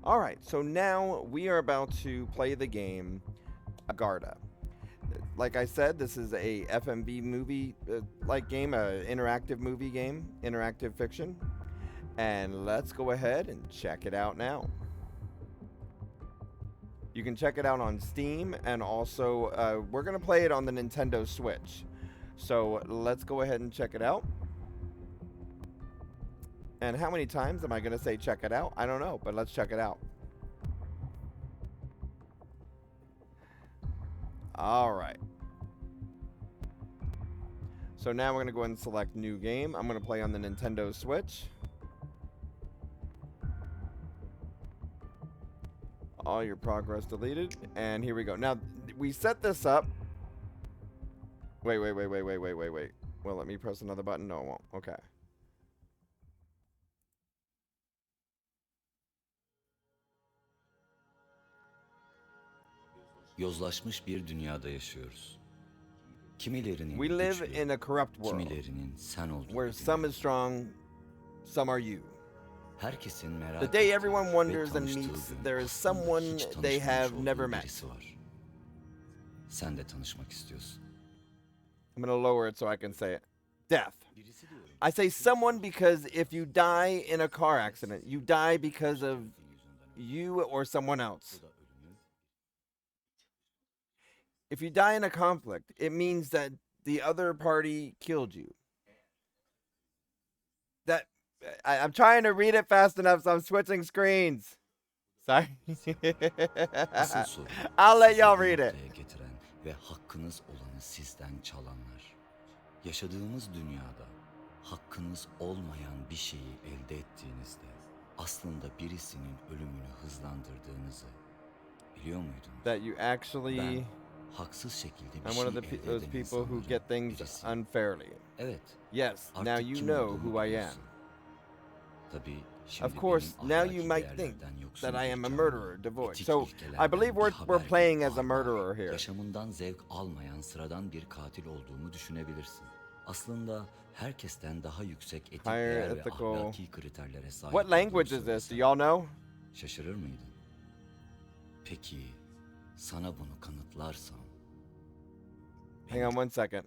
Alright, so now we are about to play the game Agarta. Like I said, this is a FMV movie like game, a interactive movie game, interactive fiction. And let's go ahead and check it out now. You can check it out on Steam, and also we're going to play it on the Nintendo Switch. So let's go ahead and check it out. And how many times am I going to say check it out? I don't know, but let's check it out. All right. So now we're going to go ahead and select new game. I'm going to play on the Nintendo Switch. All your progress deleted. And here we go. Now, we set this up. Wait. Well, let me press another button. No, it won't. Okay. Yozlaşmış bir dünyada yaşıyoruz. Kimilerinin We live güçlü, in a corrupt world kimilerinin sen olduğunu where some is strong, some are you. Herkesin merak The day ettiği everyone ve wonders and tanıştığı meets, gün there is aslında someone hiç they tanışmamış have olduğu never met. birisi var. Sen de tanışmak istiyorsun. I'm going to lower it so I can say it. Death. I say someone because if you die in a car accident, you die because of you or someone else. If you die in a conflict, it means that the other party killed you. That I'm trying to read it fast enough, so I'm switching screens. Sorry. Asıl sorun I'll let sizi y'all bu read it. noktaya getiren ve hakkınız olanı sizden çalanlar. Yaşadığımız dünyada hakkınız olmayan bir şeyi elde ettiğinizde aslında birisinin ölümünü hızlandırdığınızı biliyor muydunuz? That you actually... Ben haksız şekilde bir I'm şey one of elde those eden people who insanların get things birisiyim. unfairly. Evet. Yes, now Artık you kim know olduğumu who I am. biliyorsun. Tabii şimdi Of course, benim now you ahlaki might think değerlerden yoksun that I bir am a canlı, murderer, devoid. etik So, I ilkelerden believe bir we're haber playing bir as a barbar, murderer here. yaşamından zevk almayan sıradan bir katil olduğumu düşünebilirsin. Aslında herkesten daha yüksek etik Higher değer ve ethical... ahlaki kriterlere sahip What language olduğumu is this? Do söylesem, y'all know? şaşırır mıydın? Peki, sana bunu kanıtlarsam... Hang on one second.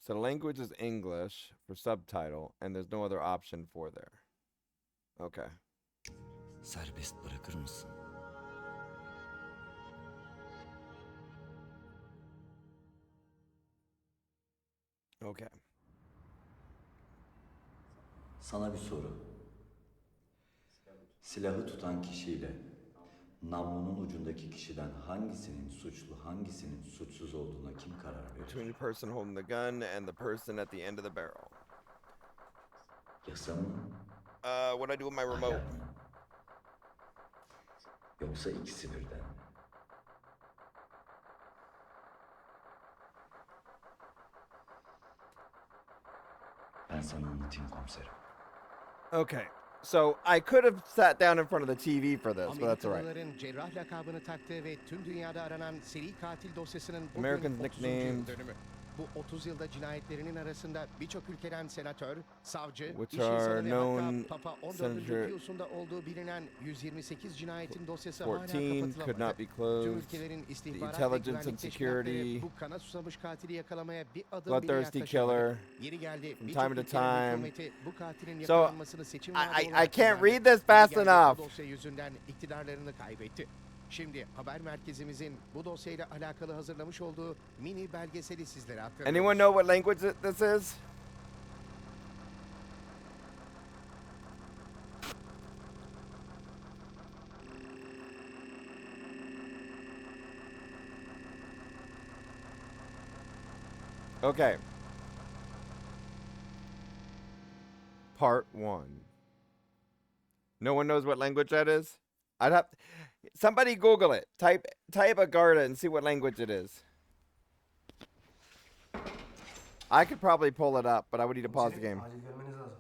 So the language is English for subtitle, and there's no other option for there. Okay. Serbest bırakır mısın? Okay. Sana bir soru. Silahı tutan kişiyle namlunun ucundaki kişiden hangisinin suçlu, hangisinin suçsuz olduğuna kim karar verir? Between the person holding the gun and the person at the end of the barrel. Yasa mı? What do I do with my remote? Ahlak mı? Yoksa ikisi birden mi? Ben sana anlatayım komiserim. Okay. So I could have sat down in front of the TV for this, but that's all right. Amerikalıların cerrah lakabını taktığı ve tüm dünyada aranan seri katil dosyasının bugün Americans 30. nicknamed- yıl dönümü. Bu 30 yılda cinayetlerinin arasında birçok ülkeden senatör, savcı, Which iş are insanı ve known hatta Papa 14. Senator Pius'un da olduğu bilinen 118 cinayetin dosyası hala 14 could not kapatılamadı. be Tüm closed. ülkelerin The istihbarat ve intelligence and güvenlik security, teşkilatları bu kana susamış katili yakalamaya bir adım bile bloodthirsty yaklaşamadı. killer. Yeri geldi From birçok time to ülkenin time. hükümeti bu katilin So, yakalanmasını seçim vaadi I olarak can't kullandı. read this fast Yeri geldi, enough. Bu dosya yüzünden iktidarlarını kaybetti. Şimdi haber merkezimizin bu dosyayla alakalı hazırlamış olduğu mini belgeseli sizlere aktarıyoruz. Anyone know what language this is? Okay. Part 1. No one knows what language that is? I'd have somebody Google it. Type Agarta and see what language it is. I could probably pull it up, but I would need to pause the game. Acil gelmeniz lazım.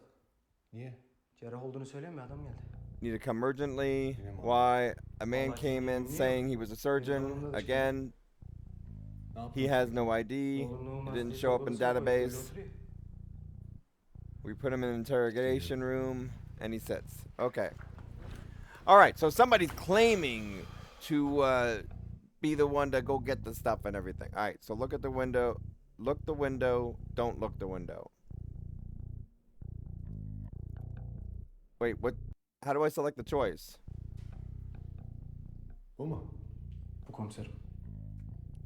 Niye? Cerrah olduğunu söylemiyor adam geldi. Need to come urgently. Why? A man came in saying he was a surgeon. Again, he has no ID. He didn't show up in database. We put him in an interrogation room. And he sits. Okay. All right. So somebody's claiming to be the one to go get the stuff and everything. All right. So look at the window. Look the window. Don't look the window. Wait. What? How do I select the choice? Bu mu? Bu komiserim.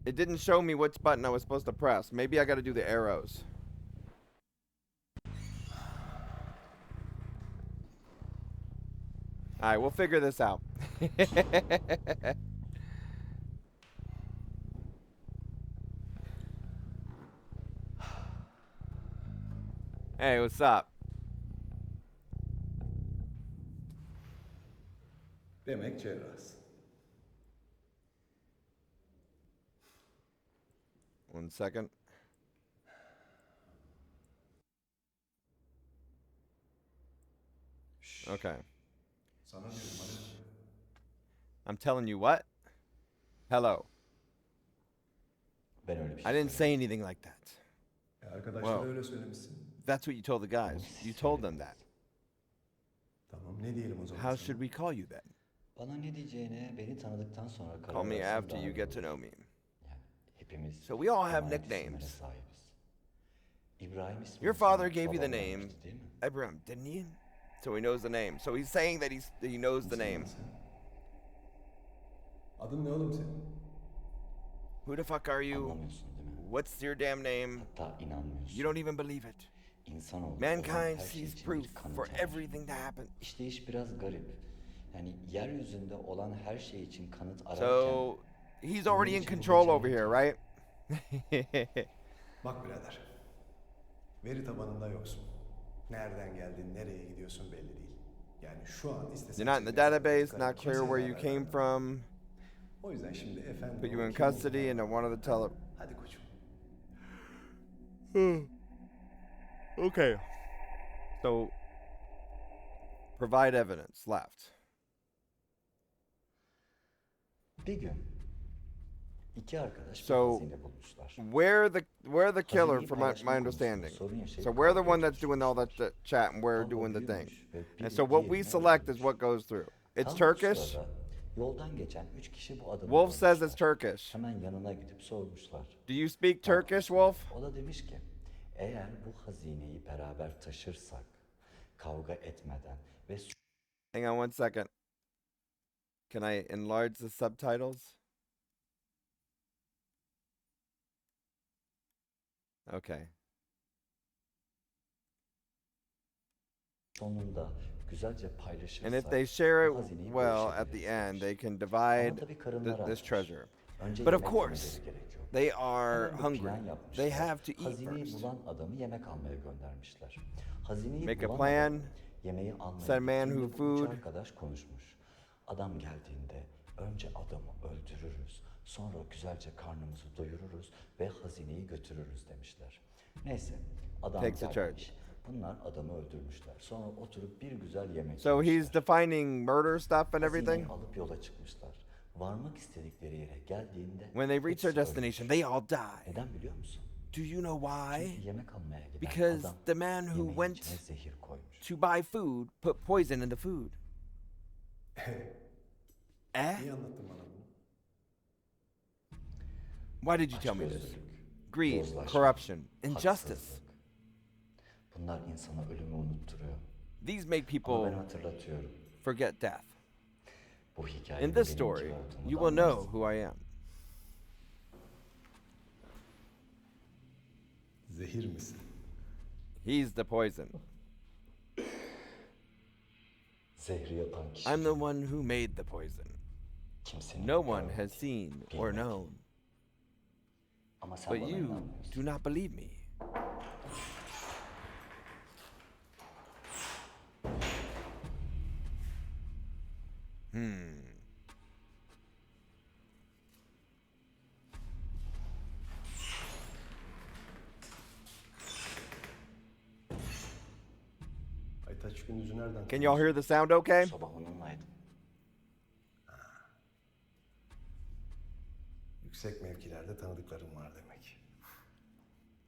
It didn't show me which button I was supposed to press. Maybe I got to do the arrows. All right, we'll figure this out. Hey, what's up? Demek cerrahsın. One second. Okay. Sana diyorum hadi. I'm telling you what? Hello. Ben öyle bir I şey didn't say söylemedim. anything like that. Arkadaşlara Wow. öyle söylemişsin. That's what you told the guys. You told them that. Tamam ne diyelim o zaman How sana? should we call you then? Bana ne diyeceğine beni tanıdıktan sonra karar Call me versen after daha you iyi get to olur. know me. Yani hepimiz So we all have emanet isimlere nicknames. sahibiz. İbrahim ismini Your father sana gave you the babam name vermişti, değil mi? Abraham, didn't he? So he knows the name. So he's saying that he knows the Kimsin name. lan sen? Adın ne oğlum senin? Who the fuck are you? Anlamıyorsun değil mi? What's your damn name? Hatta inanmıyorsun. You don't even believe it. İnsanoğlu olan Mankind her şey sees için proof bir kanıt for arar. everything that happened. İşte iş biraz garip. Yani yeryüzünde olan her şey için kanıt ararken So he's already in control over here, right? Bak birader. Veri tabanında yoksun. Nereden geldin, nereye gidiyorsun belli değil. Yani şu an istesen... You're not in the çekmesen database, yukarı not clear kimseye where you haber came vermem. from. O yüzden şimdi efendim... Put you in kim custody olduğunu and then one of the tele... Hadi koçum. Okay. So, provide evidence. Left. bir gün iki arkadaş bir So, hazine bulmuşlar. We're the killer Hazineyi from paylaşma my konusunda understanding. sorun yaşayıp So we're the kavga one that's doing all that tutuşmuşlar. chat and we're Kavga doing the thing. büyümüş ve biri And so what we diğerini select is öldürmüş. what goes through. It's Tam bu Turkish. sırada yoldan geçen üç kişi bu adamı Wolf says it's görmüşler. Turkish. Hemen yanına gidip sormuşlar. Do you speak Turkish, Wolf? O da demiş ki, eğer bu hazineyi beraber taşırsak, kavga etmeden ve Hang on one second. Can I enlarge the subtitles? Okay. sonunda güzelce paylaşırsak, And if they share bu it hazineyi well at the bölüşebiliriz end, demiş. they can Ama divide tabii karınları this aç. treasure. Önce But of yemek course, yemeleri gerekiyor. they are Hemen bir hungry. plan They yapmışlar. have to eat Hazineyi first. bulan adamı yemek almaya göndermişler. Hazineyi Make a bulan plan, adam yemeği almaya send man gittiğinde who bu üç food. arkadaş konuşmuş. Adam geldiğinde önce adamı öldürürüz, sonra güzelce karnımızı doyururuz ve hazineyi götürürüz demişler. Neyse, adam Takes the gelmiş. Bunlar adamı öldürmüşler. Sonra oturup bir güzel yemek So he's yemişler. defining murder stuff and everything. Hazineyi alıp yola çıkmışlar. Varmak istedikleri yere geldiğinde When they reach hepsi their destination, they all die. neden biliyor musun? Do you know why? Çünkü yemek almaya giden Because adam the man who yemeğin went içine zehir koymuş. to buy food put poison in the food. Eh? Niye anlattın bana bunu? Why did you tell me this? Açgözlülük, Greed, yozlaşma, corruption, injustice. haksızlık. Bunlar insana ölümü unutturuyor. These make Ama ben people hatırlatıyorum. forget death. Bu hikayenin In this benim story, kim olduğumu you da will know anlarsın. who I am. Zehir misin? He's the poison. Zehri yapan kişi I'm the one who made the poison. kimsenin No one görmediği, has seen or bilmediği. known. Ama sen But bana you inanmıyorsun. do not believe me. Aytaç Gündüz'ü nereden Can y'all hear the sound okay? Sabah onunlaydım. Yüksek mevkilerde tanıdıklarım var demek.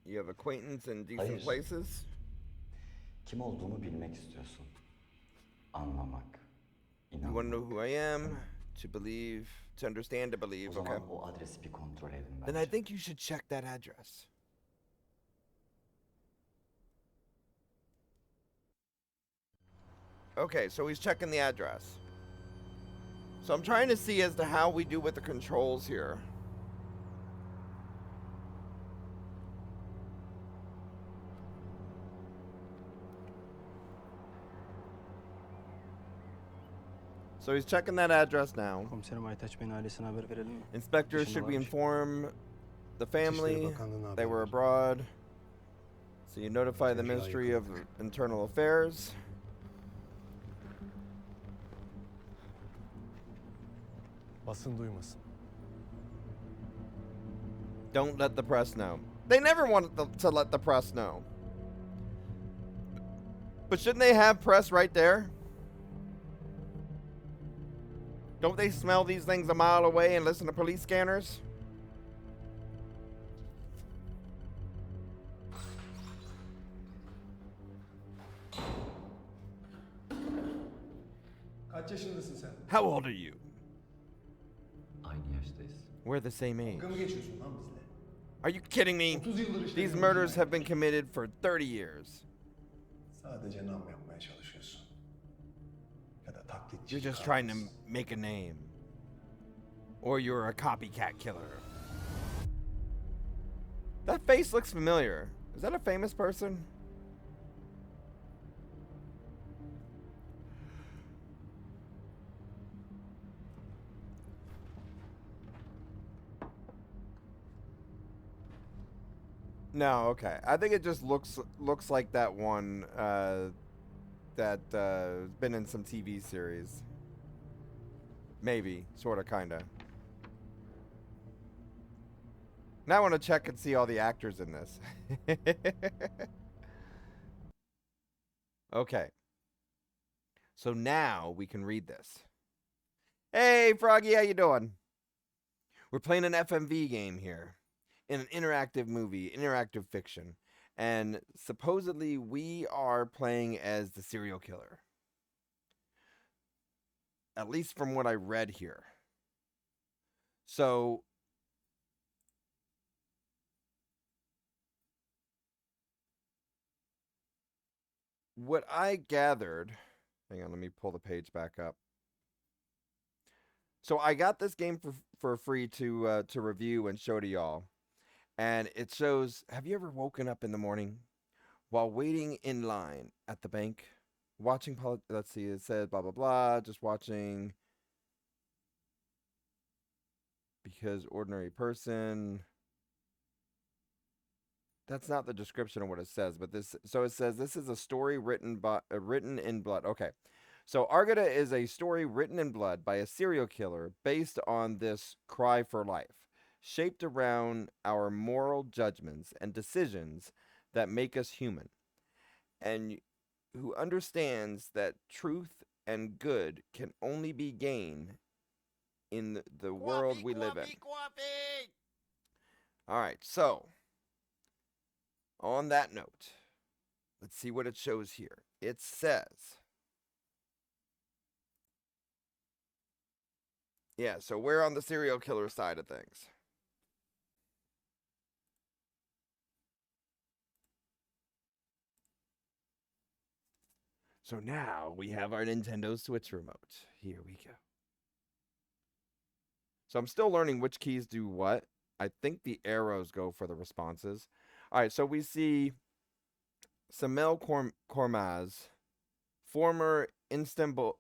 You have acquaintance in decent Hayır. places? Kim olduğumu bilmek istiyorsun. want to know who I am? To believe, to understand, to O believe. Okay. zaman o adresi bir kontrol edin Then I bence. think you should check that address. Okay, so he's checking the address. So I'm trying to see as to how we do with the controls here. So he's checking that address now. Komiserim Aytaç Bey'in ailesine haber verelim mi? Inspector, Dışında should we varmış. inform the family Bakanlığı'na they haber were ver. abroad? So you notify the Çocuğa Ministry of yakınlık. Internal Affairs. Basın duymasın. Don't let the press know. They never wanted to let the press know. But shouldn't they have press right there? Don't they smell these things a mile away and listen to police scanners? Kaç yaşındasın sen? How old are you? Aynı yaştayız. We're the same age. Dalga mı geçiyorsun lan bizle? Are you kidding me? 30 yıldır işte. These murders have been committed for 30 years. Sadece nam yapmaya çalışıyorsun. Ya da taklitçi. You're just trying to make a name. Or you're a copycat killer. That face looks familiar. Is that a famous person? No, okay. I think it just looks like that one that been in some TV series. Maybe, sorta, kinda. Now I want to check and see all the actors in this. Okay. So now we can read this. Hey, Froggy, how you doing? We're playing an FMV game here. In an interactive movie, interactive fiction. And supposedly we are playing as the serial killer. At least from what I read here. So what I gathered, hang on, let me pull the page back up. So I got this game for free to review and show to y'all. And it shows, have you ever woken up in the morning while waiting in line at the bank, watching, let's see, it said blah, blah, blah, just watching because ordinary person. That's not the description of what it says, but this, so it says this is a story written in blood. Okay. So Agarta is a story written in blood by a serial killer based on this cry for life, shaped around our moral judgments and decisions that make us human, and who understands that truth and good can only be gained in the world we live in. All right, so on that note, let's see what it shows here. It says, yeah, so we're on the serial killer side of things. So now we have our Nintendo Switch remote. Here we go. So I'm still learning which keys do what. I think the arrows go for the responses. All right, so we see Samel Kormaz, former Istanbul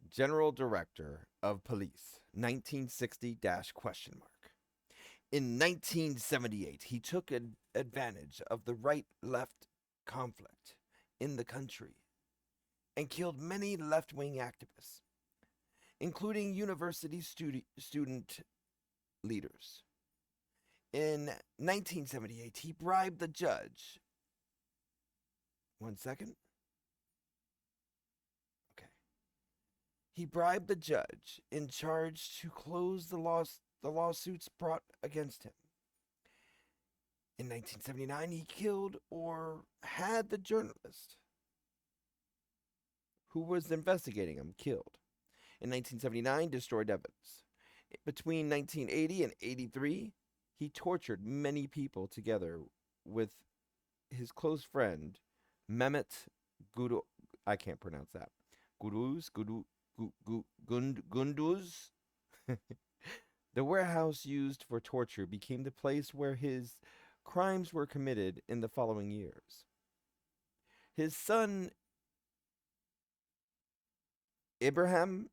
General Director of Police, 1960 question mark. In 1978, he took advantage of the right-left conflict in the country and killed many left-wing activists, including university student leaders. In 1978, he bribed the judge. One second. Okay. He bribed the judge in charge to close the lawsuits brought against him. In 1979, he killed or had the journalist who was investigating him, killed. In 1979, destroyed evidence. Between 1980 and 83, he tortured many people together with his close friend, Mehmet Guru. I can't pronounce that. Gunduz. The warehouse used for torture became the place where his crimes were committed in the following years. His son, Ibrahim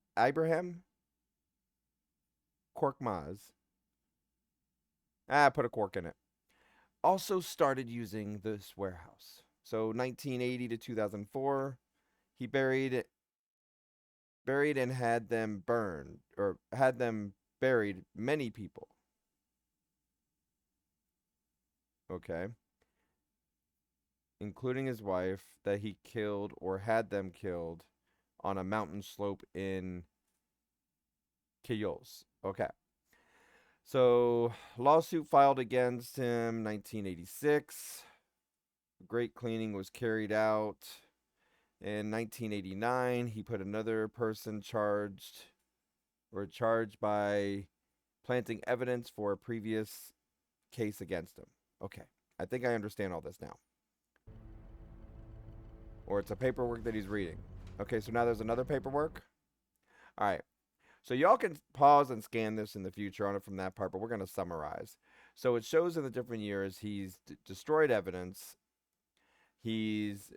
Korkmaz, put a cork in it, also started using this warehouse. So 1980 to 2004, he buried and had them burned, or had them buried many people. Okay. Including his wife, that he killed or had them killed on a mountain slope in Kios. Okay. So, lawsuit filed against him 1986. Great cleaning was carried out. In 1989, he put another person charged by planting evidence for a previous case against him. Okay. I think I understand all this now. Or it's a paperwork that he's reading. Okay, so now there's another paperwork. All right. So y'all can pause and scan this in the future on it from that part, but we're going to summarize. So it shows in the different years he's destroyed evidence. He's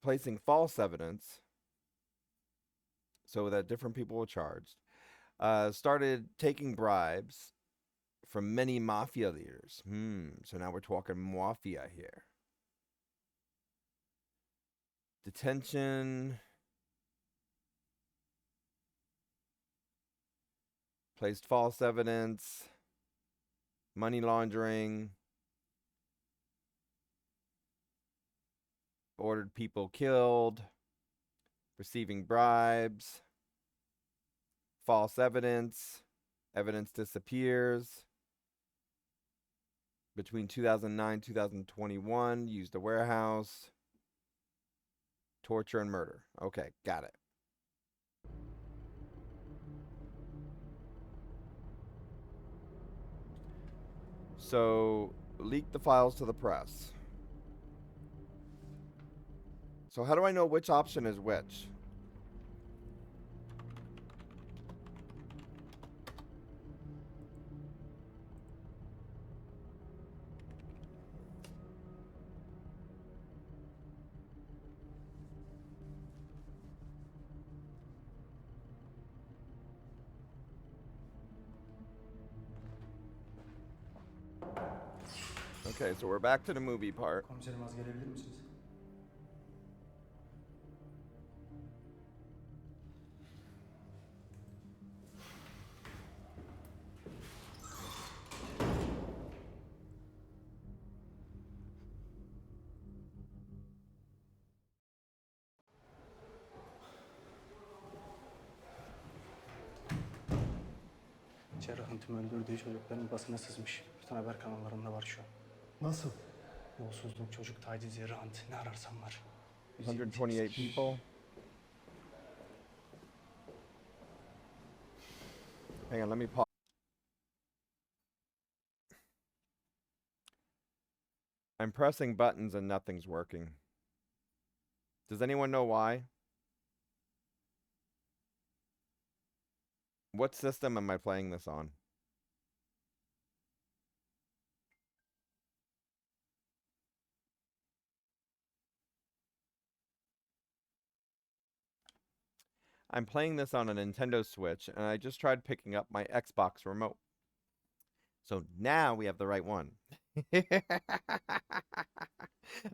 placing false evidence so that different people were charged. Started taking bribes from many mafia leaders. So now we're talking mafia here. Detention. Placed false evidence. Money laundering. Ordered people killed. Receiving bribes. False evidence. Evidence disappears. Between 2009 and 2021, used a warehouse. Torture and murder. Okay, got it. So, leak the files to the press. So how do I know which option is which? Okay, so we're back to the movie part. Komiserim az gelebilir misiniz? Cerrahın tüm öldürdüğü çocukların basına sızmış. Bütün haber kanallarında var şu an. Nasıl? Yolsuzluk, çocuk tacizi, rant, ne ararsan var. 128 people. Hang on, let me pause. I'm pressing buttons and nothing's working. Does anyone know why? What system am I playing this on? I'm playing this on a Nintendo Switch, and I just tried picking up my Xbox remote. So now we have the right one.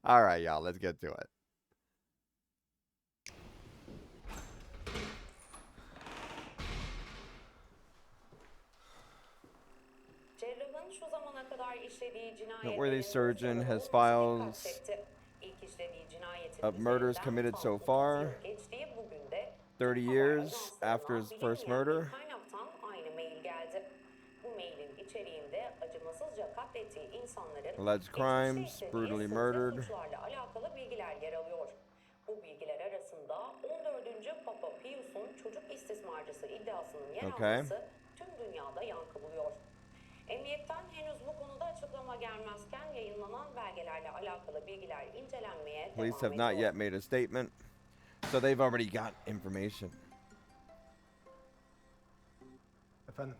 All right, y'all, let's get to it. Cerrahın şu zamana kadar işlediği Noteworthy cinayetlerin surgeon has sıralaması dikkat files çekti. İlk işlediği cinayetin of murders üzerinden committed so tam 30 far. yıl geçtiği bugün de 30 Türk haber years ajanslarına after his first bilinmeyen murder. bir kaynaktan aynı mail geldi. Bu mailin içeriğinde acımasızca katlettiği insanların Alleged geçmişte crimes, işlediği brutally sözde murdered. suçlarla alakalı bilgiler yer alıyor. Bu bilgiler arasında 14. Yunus'un çocuk istismarcısı iddiasının yer Okay. alması tüm dünyada yankı buluyor. Emniyetten henüz bu konuda açıklama gelmezken yayınlanan belgelerle alakalı bilgiler incelenmeye Police devam have not ediyor. yet made a statement, so they've already got information. Efendim?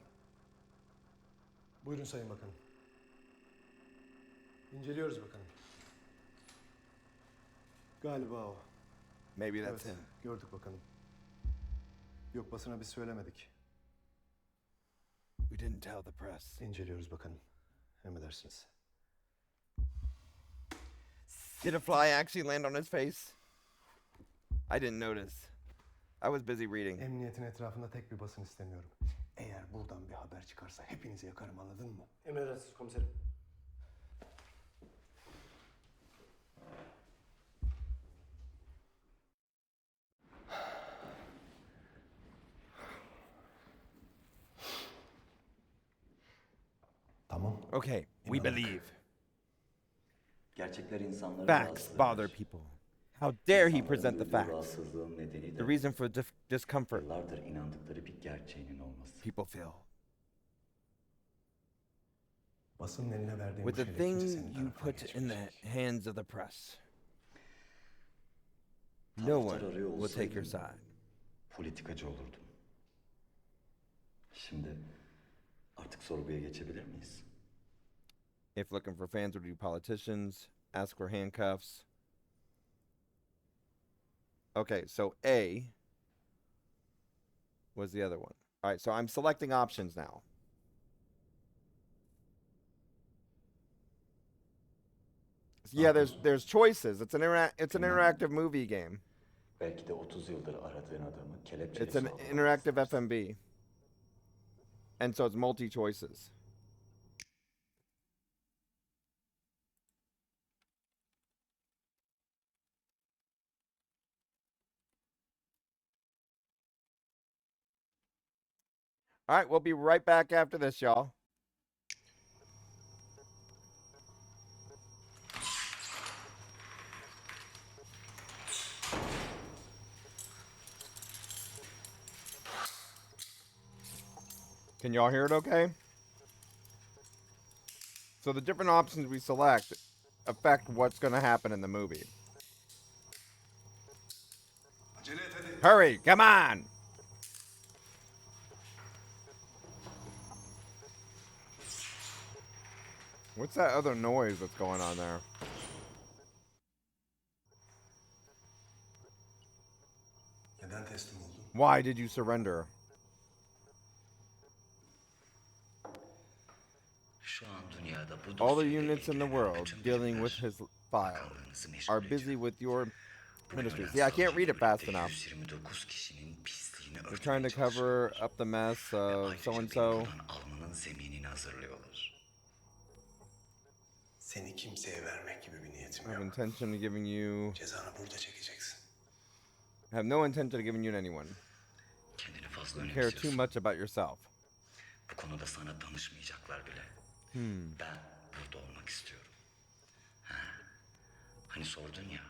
Buyurun Sayın Bakanım. İnceliyoruz bakanım. Galiba o. Maybe that's Evet, him. gördük bakanım. Yok, basına biz söylemedik. We didn't tell the press. İnceliyoruz bakanım. Emredersiniz. Did a fly actually land on his face? I didn't notice. I was busy reading. Emniyetin etrafında tek bir basın istemiyorum. Eğer buradan bir haber çıkarsa hepinizi yakarım, anladın mı? Emredersiniz komiserim. Tamam. Okay, we believe. Gerçekler insanları Facts rahatsız bother eder. people. How dare he İnsanların present the duyduğu facts? rahatsızlığın nedeni The de reason for discomfort yıllardır inandıkları bir gerçeğinin olması. people feel. Basının eline verdiğim With bu the şeyle kimse thing senin you tarafına put in the geçmeyecek. hands of the press, no one Taraftar arıyor will take your olsaydım, side. politikacı olurdum. Şimdi artık sorguya geçebilir miyiz? If looking for fans would be politicians, ask for handcuffs. Okay, so A was the other one. All right, so I'm selecting options now. Yeah, there's choices. It's an interactive movie game. Belki de 30 yıldır aradığın adamı kelepçeli It's an sorgulamaz. interactive FMV. And so it's multi choices. All right, we'll be right back after this, y'all. Can y'all hear it okay? So the different options we select affect what's going to happen in the movie. Hurry, come on! What's that other noise that's going on there? Neden teslim oldun? Why did you surrender? Şu an dünyada bu All the dosyayla units in the ilgilenen world bütün dealing with birimler his file bakanlığınızı meşgul are busy ediyor. with your Bu ministries. nedenle Yeah, I can't read it fast birlikte enough. 129 kişinin pisliğini They're örtmeye trying to cover çalışıyorlar. up the mess Ve of ayrıca so and beni so. buradan almanın zeminini hazırlıyorlar. Seni kimseye vermek gibi bir I niyetim have yok. intention of giving you. Cezanı burada çekeceksin. I have no intention of giving you to anyone. Kendini fazla You care too önemsiyorsun. much about yourself. Bu konuda sana danışmayacaklar bile. Ben burada olmak istiyorum. Ha. Hani sordun ya,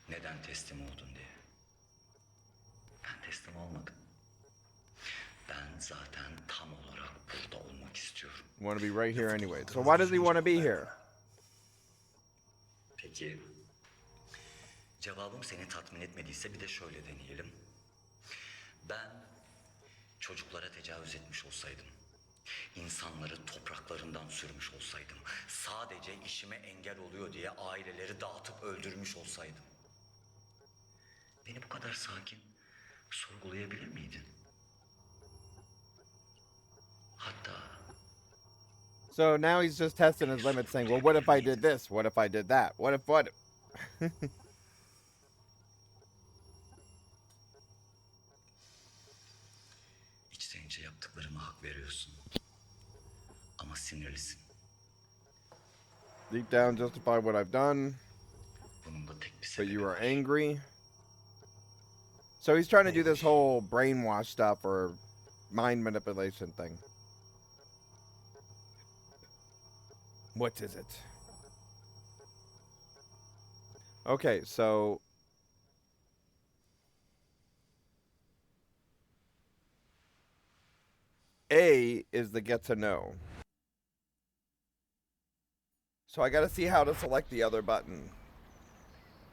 neden teslim oldun diye. Ben teslim olmadım. Ben zaten tam olarak burada olmak istiyorum. Want to be right here anyway. So why does he want to be here? Peki, cevabım seni tatmin etmediyse bir de şöyle deneyelim. Ben çocuklara tecavüz etmiş olsaydım, insanları topraklarından sürmüş olsaydım, sadece işime engel oluyor diye aileleri dağıtıp öldürmüş olsaydım, beni bu kadar sakin sorgulayabilir miydin? Hatta So now he's just testing his limits, saying, well, what if I did this? What if I did that? What? içten içe yaptıklarıma hak veriyorsun. Ama sinirlisin. Deep down, justify what I've done, Bunun da tek bir but sebebi you are var. angry. So he's trying to do this whole brainwash stuff or mind manipulation thing. What is it? Okay, so A is the get to know. So I gotta see how to select the other button.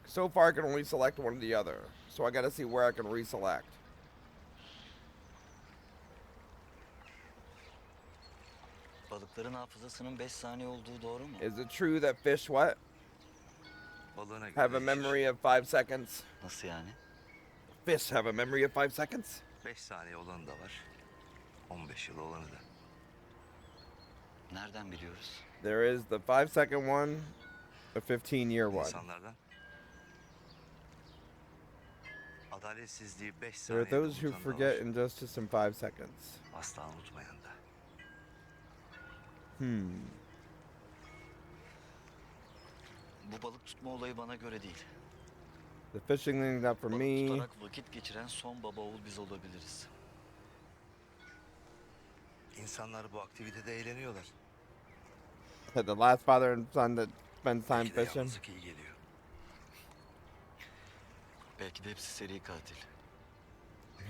So far I can only select one or the other. So I gotta see where I can reselect. Balıkların hafızasının 5 saniye olduğu doğru mu? Is it true that fish what? Balığına göre Have a değişir. memory of 5 seconds? Nasıl yani? Fish have a memory of 5 seconds? 5 saniye olanı da var. 15 yıl olanı da. Nereden biliyoruz? There is the 5-second one, a 15-year one. İnsanlardan. Adaletsizliği 5 There are saniyede those who unutan da forget var. injustice in 5 seconds. Asla unutmayan da. Bu balık tutma olayı bana göre değil. The fishing thing's not for Balık me. tutarak vakit geçiren son baba oğul biz olabiliriz. İnsanlar bu aktivitede eğleniyorlar. The last father and son that spends time Belki de fishing. yalnızlık iyi geliyor. Belki de hepsi seri katil.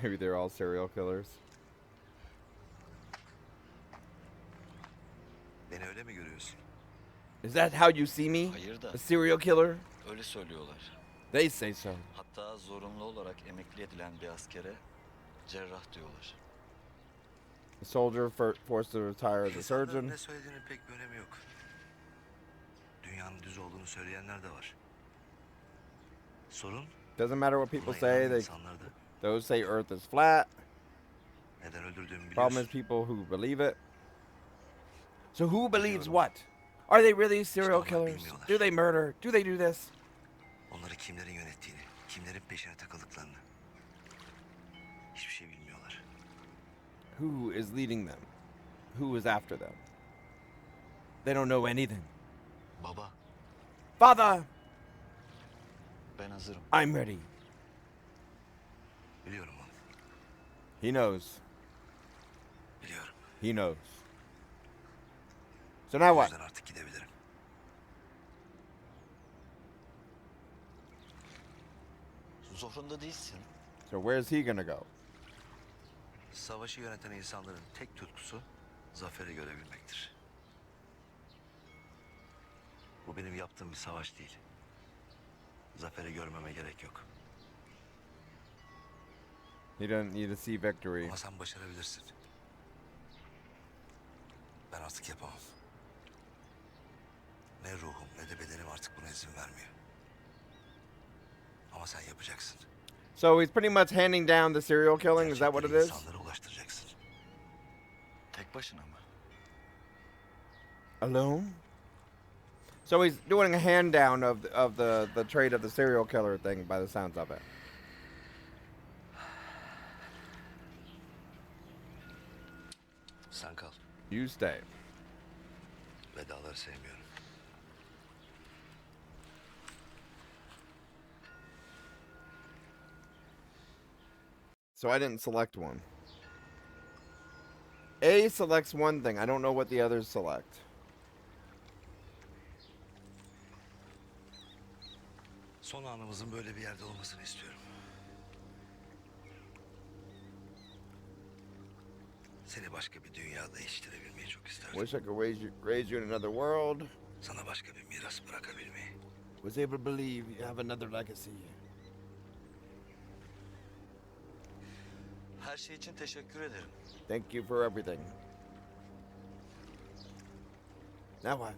Maybe they're all serial killers. Beni öyle mi görüyorsun? Is that how you see me? Hayır da A serial killer? öyle söylüyorlar. They say so. Hatta zorunlu olarak emekli edilen bir askere cerrah diyorlar. A soldier forced to retire as a İnsanların surgeon. ne söylediğinin pek bir önemi yok. Dünyanın düz olduğunu söyleyenler de var. Sorun Doesn't matter what people buna say. inanan They insanlarda. those say Earth is flat. Neden öldürdüğümü Problem is biliyorsun. people who believe it. So who believes what? Are they really serial onlar killers? bilmiyorlar. Do they murder? Do they do this? Onları kimlerin yönettiğini, kimlerin peşine takıldıklarını. Hiçbir şey bilmiyorlar. Who is leading them? Who is after them? They don't know anything. Baba, Father, ben hazırım. I'm ready. Biliyorum onu. He knows. Biliyorum. He knows. So now O what? yüzden artık gidebilirim. Zorunda değilsin. So where's he gonna go? Savaşı yöneten insanların tek tutkusu zaferi görebilmektir. Bu benim yaptığım bir savaş değil. Zaferi görmeme gerek yok. He doesn't need to see victory. Ama sen başarabilirsin. Ben artık yapamam. Ne ruhum ne de bedenim artık buna izin vermiyor. Ama sen yapacaksın. So he's pretty much handing down the serial killing. Is that what it Gerçekleri is? İnsanlara ulaştıracaksın. Tek başına mı? Alone? So he's doing a hand down of the trait of the serial killer thing by the sounds of it. Sen kal. You stay. Vedaları sevmiyorum. So I didn't select one. A selects one thing. I don't know what the others select. Son anımızın böyle bir yerde olmasını istiyorum. Seni başka bir dünyada yetiştirebilmeyi çok isterdim. Wish I could raise you in another world. Sana başka bir miras bırakabilmeyi. Was able to believe you have another legacy. Her şey için teşekkür ederim. Thank you for everything. Now what?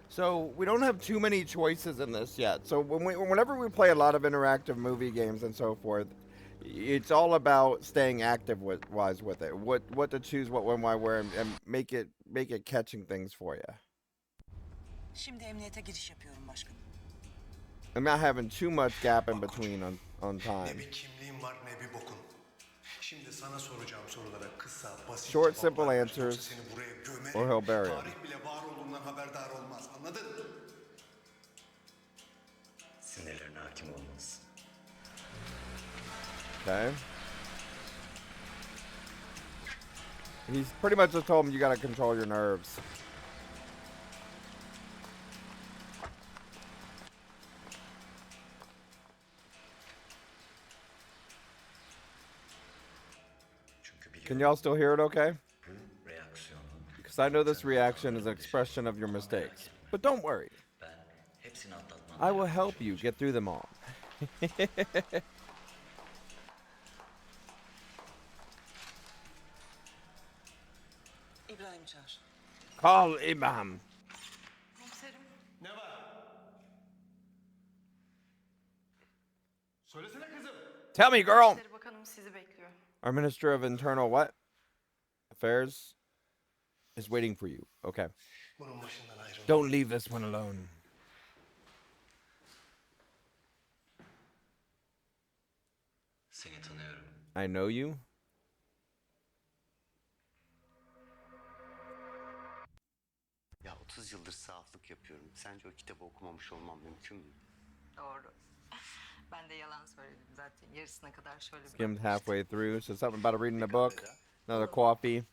So we don't have too many choices in this yet. So whenever we play a lot of interactive movie games and so forth, it's all about staying active with it. What to choose, what, when, why, where, and make it catching things for you. Şimdi emniyete giriş yapıyorum başkanım. I'm not having too much gap in between on Ne time. bir kimliğin var ne bir bokun. Şimdi sana soracağım sorulara kısa, basit Short, cevaplar simple ver. answers, Yoksa seni buraya gömerim. or he'll bury him. Tarih bile var olduğundan haberdar olmaz. Anladın mı? Sinirlerine hakim olmalısın. Okay. He's pretty much just told him you gotta control your nerves. Çünkü Can y'all still hear it okay? Bu reaksiyonu Because I know this reaction is an expression of your mistakes. But don't worry. ben hepsini atlatmanı I will yardımcı help you olacağım. get through them all. İbrahim çağır. Call Imam. Komiserim. Ne var? Söylesene kızım. Tell me, girl. İçişleri Bakanım sizi bekliyor. Our Minister of Internal what? Affairs is waiting for you. Okay. Bunun başından ayrılma. Don't leave this one alone. Seni tanıyorum. I know you. Ya 30 yıldır sahaflık yapıyorum. Sence o kitabı okumamış olmam mümkün mü? Doğru. Ben de yalan söyledim zaten. Yarısına kadar şöyle bir Skimmed bakmıştım. halfway through. So something about reading a book. Another coffee.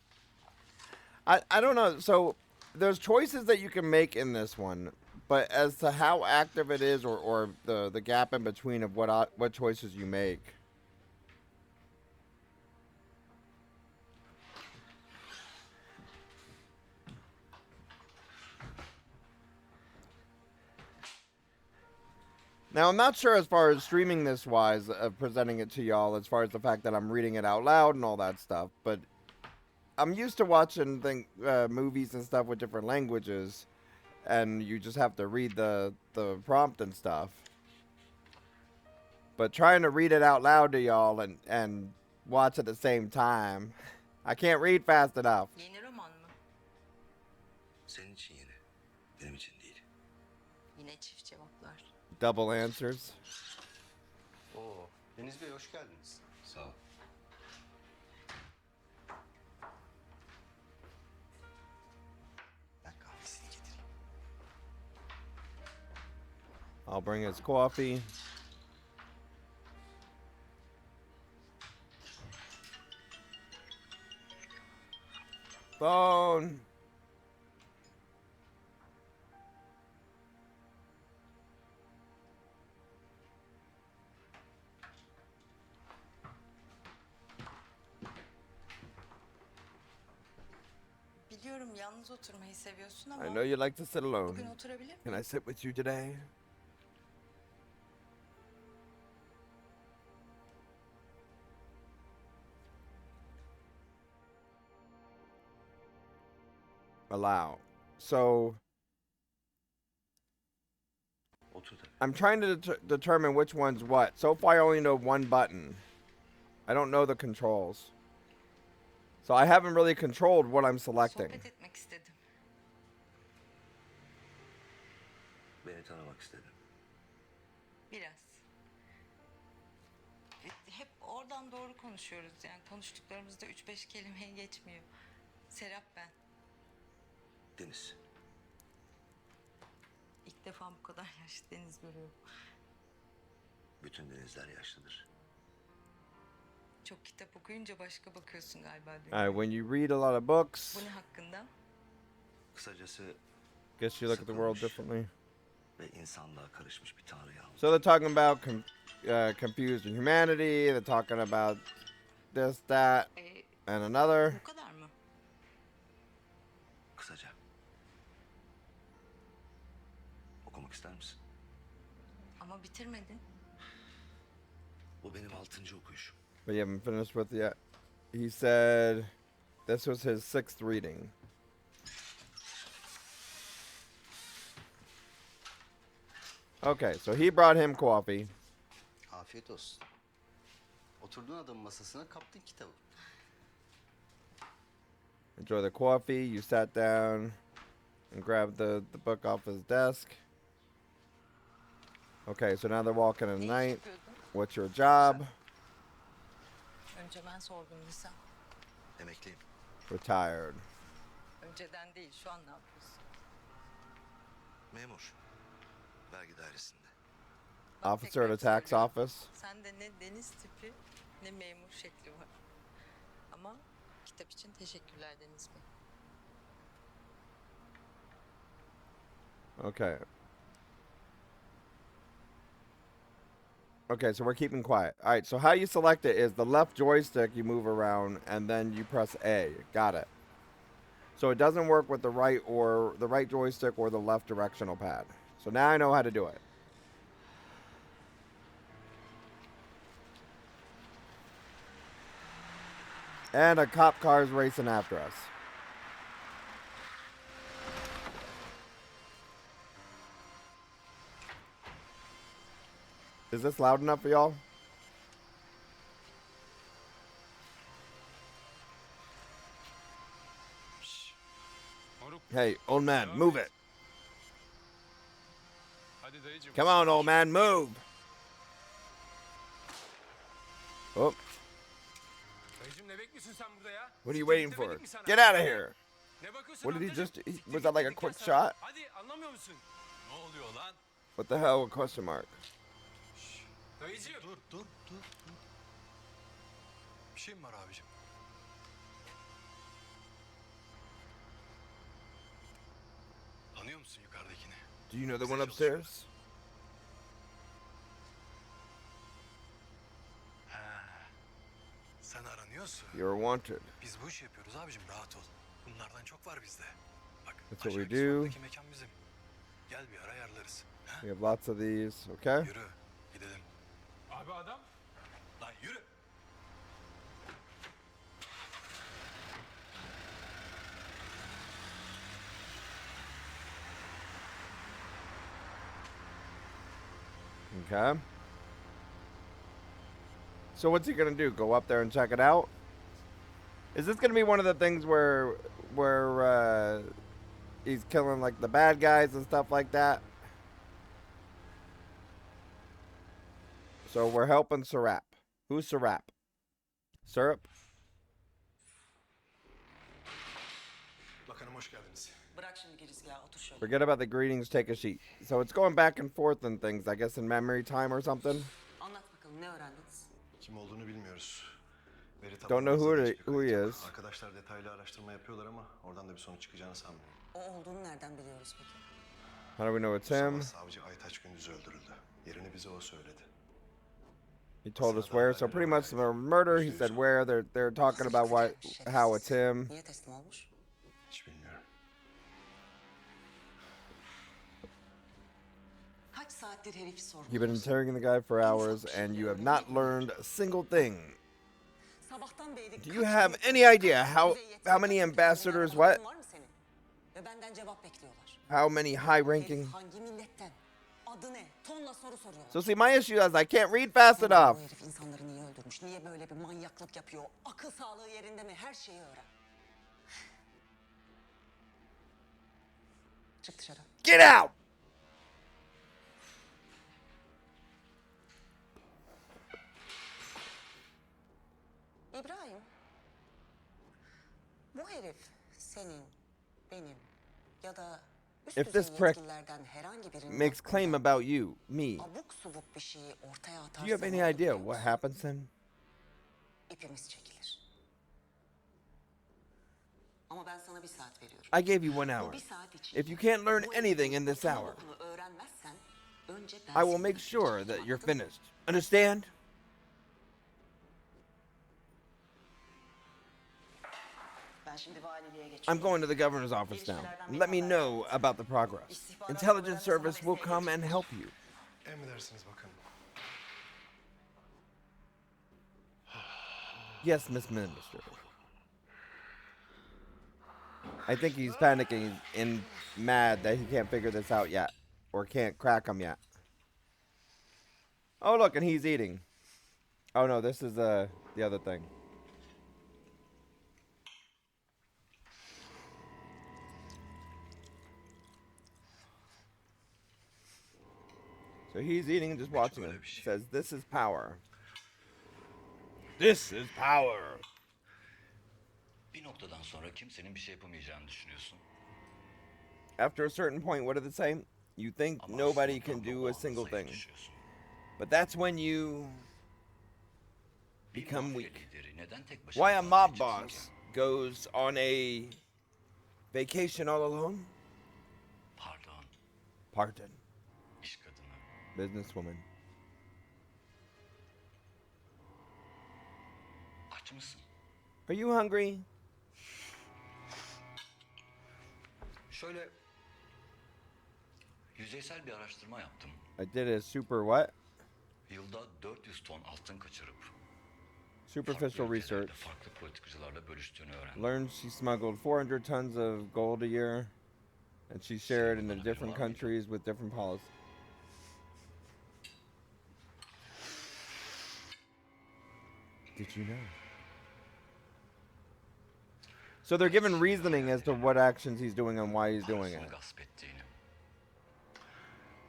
I don't know. So there's choices that you can make in this one, but as to how active it is, or the gap in between of what choices you make. Now, I'm not sure as far as streaming this wise of presenting it to y'all, as far as the fact that I'm reading it out loud and all that stuff, but I'm used to watching movies and stuff with different languages, and you just have to read the prompt and stuff. But trying to read it out loud to y'all and watch at the same time, I can't read fast enough. Yeni roman mı? Senin için yeni. Benim için değil. Yine çift cevaplar. Double answers. Oo, Deniz Bey hoş geldiniz. Sağ ol. Ben kahvesini getireyim. I'll bring his coffee. Phone. Biliyorum yalnız oturmayı seviyorsun ama I know you like to sit alone. bugün oturabilir miyim? Can I sit with you today? Allow. So Otur tabii. I'm trying to determine which one's what. So far, I only know one button. I don't know the controls. So I haven't really controlled what I'm selecting. Sohbet etmek istedim. Beni tanımak istedim. Biraz. Hep oradan doğru konuşuyoruz yani konuştuklarımızda 3-5 kelimeye geçmiyor. Serap ben. Deniz. İlk defa bu kadar yaşlı deniz görüyorum. Bütün denizler yaşlıdır. Çok kitap okuyunca başka bakıyorsun galiba dünyaya. When you read a lot of books, Bu ne hakkında? Kısacası guess you look at the world differently. ve insanlığa karışmış bir tanrıya anlatır. So they're talking about confused humanity. They're talking about this, that, and another. Bu kadar mı? Kısaca. Okumak ister misin? Ama bitirmedin. Bu benim 6. okuyuşum. But you haven't finished with it yet. He said this was his 6th reading. Okay, so he brought him coffee. Afiyet olsun. Oturduğun adamın masasına kaptın kitabı. Enjoy the coffee. You sat down and grabbed the book off his desk. Okay, so now they're walking at Ne iş night. yapıyordun? What's your job? Önce ben sordum Nisan. Emekliyim. Retired. Önceden değil şu an ne yapıyorsun? Memur. Vergi dairesinde. Bak, Officer at a tekrar tax söylüyorum. office. Sende ne deniz tipi ne memur şekli var. Ama kitap için teşekkürler Deniz Bey. Okay. Okay, so we're keeping quiet. All right, so how you select it is the left joystick you move around, and then you press A. Got it. So it doesn't work with the right joystick or the left directional pad. So now I know how to do it. And a cop car is racing after us. Is this loud enough for y'all? Hey, old man, move it. Come on, old man, move. Oh. What are you waiting for? Get out of here. What did he just... Was that like a quick shot? What the hell? A question mark. Dur. Bir şey mi var abicim? Tanıyor musun yukarıdakini? Do you know the one upstairs? Sen aranıyorsun. You're wanted. Biz bu işi yapıyoruz abicim, rahat ol. Bunlardan çok var bizde. Bak, That's what we aşağıki do. soldaki mekan bizim. Gel bir ara ayarlarız. We have lots of these. Okay. Yürü, gidelim. Abi adam. Lan yürü. Okay. So what's he gonna do? Go up there and check it out? Is this gonna be one of the things where he's killing like the bad guys and stuff like that? So we're helping Serap. Who's Serap? Syrup? Bakanım hoş geldiniz. Bırak şimdi girizgahı, otur şöyle. Forget about the greetings, take a seat. So it's going back and forth and things, I guess in memory time or something. Anlat bakalım, ne öğrendiniz? Kim olduğunu bilmiyoruz. Veri Don't know tabanımızda who he hiçbir is. Arkadaşlar detaylı araştırma yapıyorlar ama oradan da bir sonuç çıkacağını sanmıyorum. O olduğunu nereden biliyoruz peki? How do we know it's Bu sabah him? savcı Aytaç Gündüz öldürüldü. Yerini bize o söyledi. He told us where, so pretty much the murder. He said where. They're talking about how it's him. Niye teslim olmuş? Hiç bilmiyorum. Kaç saattir herifi sorguluyorsun? You've been interrogating the guy for hours, and you have not learned a single thing. Sabahtan beri Do you have any idea how many ambassadors? What? Var mı senin? Ve benden cevap bekliyorlar. How many high-ranking? Herif hangi milletten? Adı ne? Tonla soru soruyorlar. So see, my issue is I can't read fast enough. Bu herif insanları niye öldürmüş? Niye böyle bir manyaklık yapıyor? Akıl sağlığı yerinde mi? Her şeyi öğren. Çık dışarı. Get out! İbrahim, bu herif senin, benim ya da üst If this düzey prick yetkililerden herhangi birinin makes claim about you, me, abuk subuk bir şeyi ortaya atarsa do you have any ne olur idea biliyor what musun? happens then? İpimiz çekilir. Ama ben sana bir saat veriyorum. I gave you 1 Bu hour. bir saat için If you can't learn bu anything in herifin this okuma hour, okunu öğrenmezsen önce ben I will seni make sure öldüreceğim, that you're anladın mı? finished. Understand? Ben şimdi valiliğe I'm geçiyorum. going to the governor's office now. Let me know about the progress. Intelligence service will come and help you. Emredersiniz bakanım. Yes, Miss Minister. I think he's panicking and mad that he can't figure this out yet. Or can't crack him yet. Oh, look, and he's eating. Oh, no, this is the other thing. So he's eating and just watching him. Says, this is power. This is power. Bir noktadan sonra kimsenin bir şey yapamayacağını düşünüyorsun. After a certain point, what did it say? You think Ama nobody sonra can bu do a bağımlı single zayıf thing. düşüyorsun. But that's when you Bir become mafya weak. lideri neden tek başına Why a devam mob edeceksin boss ki? goes on a vacation all alone? Pardon, Pardon, iş kadını. businesswoman. Aç mısın? Are you hungry? Şöyle yüzeysel bir araştırma yaptım. I did a super what? Yılda 400 ton altın kaçırıp Superficial farklı ülkelerde research. farklı politikacılarla bölüştüğünü öğrendim. Learned she smuggled 400 tons of gold a year, and she shared in the different countries with different policies. Did you know? So they're given reasoning as to what actions he's doing and why he's doing it. Parasını gasp ettiğini.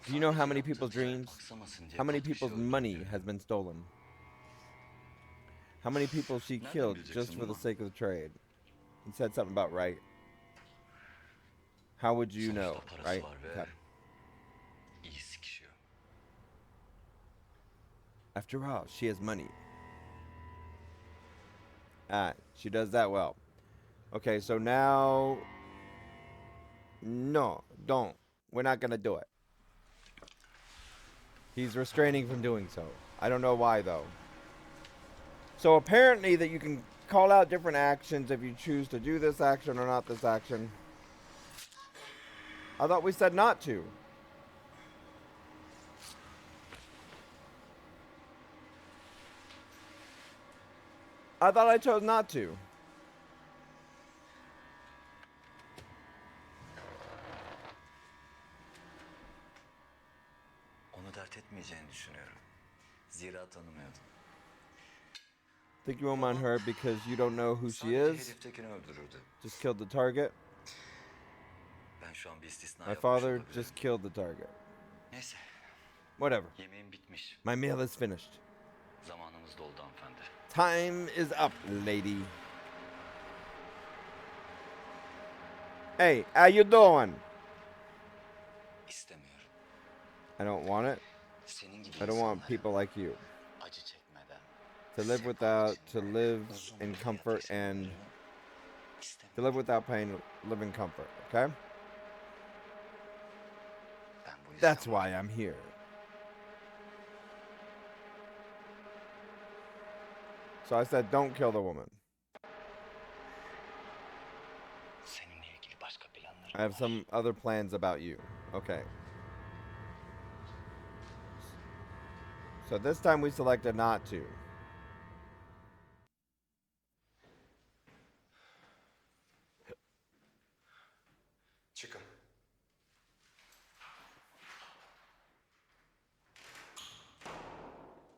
Do you know how many people's dreams, Aksamasın diye how many kaç kişi people's money öldürdüğünü. has been stolen? How many people she Nereden killed bileceksin just for the bunu? sake of the trade? He said something about right. How would you know, Sonuçta parası right? var ve Okay. iyi sikişiyor. After all, she has money. Ah, she does that well. Okay, so now... No, don't. We're not going to do it. He's restraining from doing so. I don't know why, though. So apparently that you can call out different actions if you choose to do this action or not this action. I thought we said not to. I thought I chose not to. Onu dert etmeyeceğini düşünüyorum. Zira tanımıyordum. Think you won't mind her because you don't know who she Sadece is? hedeftekini öldürürdü. Just killed the target? Ben şu an bir istisna My yapmış father olabilirim. just killed the target. Neyse, Whatever. yemeğim bitmiş. My meal is finished. Zamanımız doldu hanımefendi. Time is up, lady. Hey, how you doing? İstemiyorum. I don't want it. Senin gibi I don't want insanların people like you. acı çekmeden, To live without, to live uzun in bir comfort hayat and yaşamalarını to istemiyorum. live without pain, live in comfort, okay? Ben bu yüzden That's why I'm here. So I said, don't kill the woman. seninle ilgili başka planlarım I have var. some other plans about you. Okay. So this time we selected not to. Çıkın.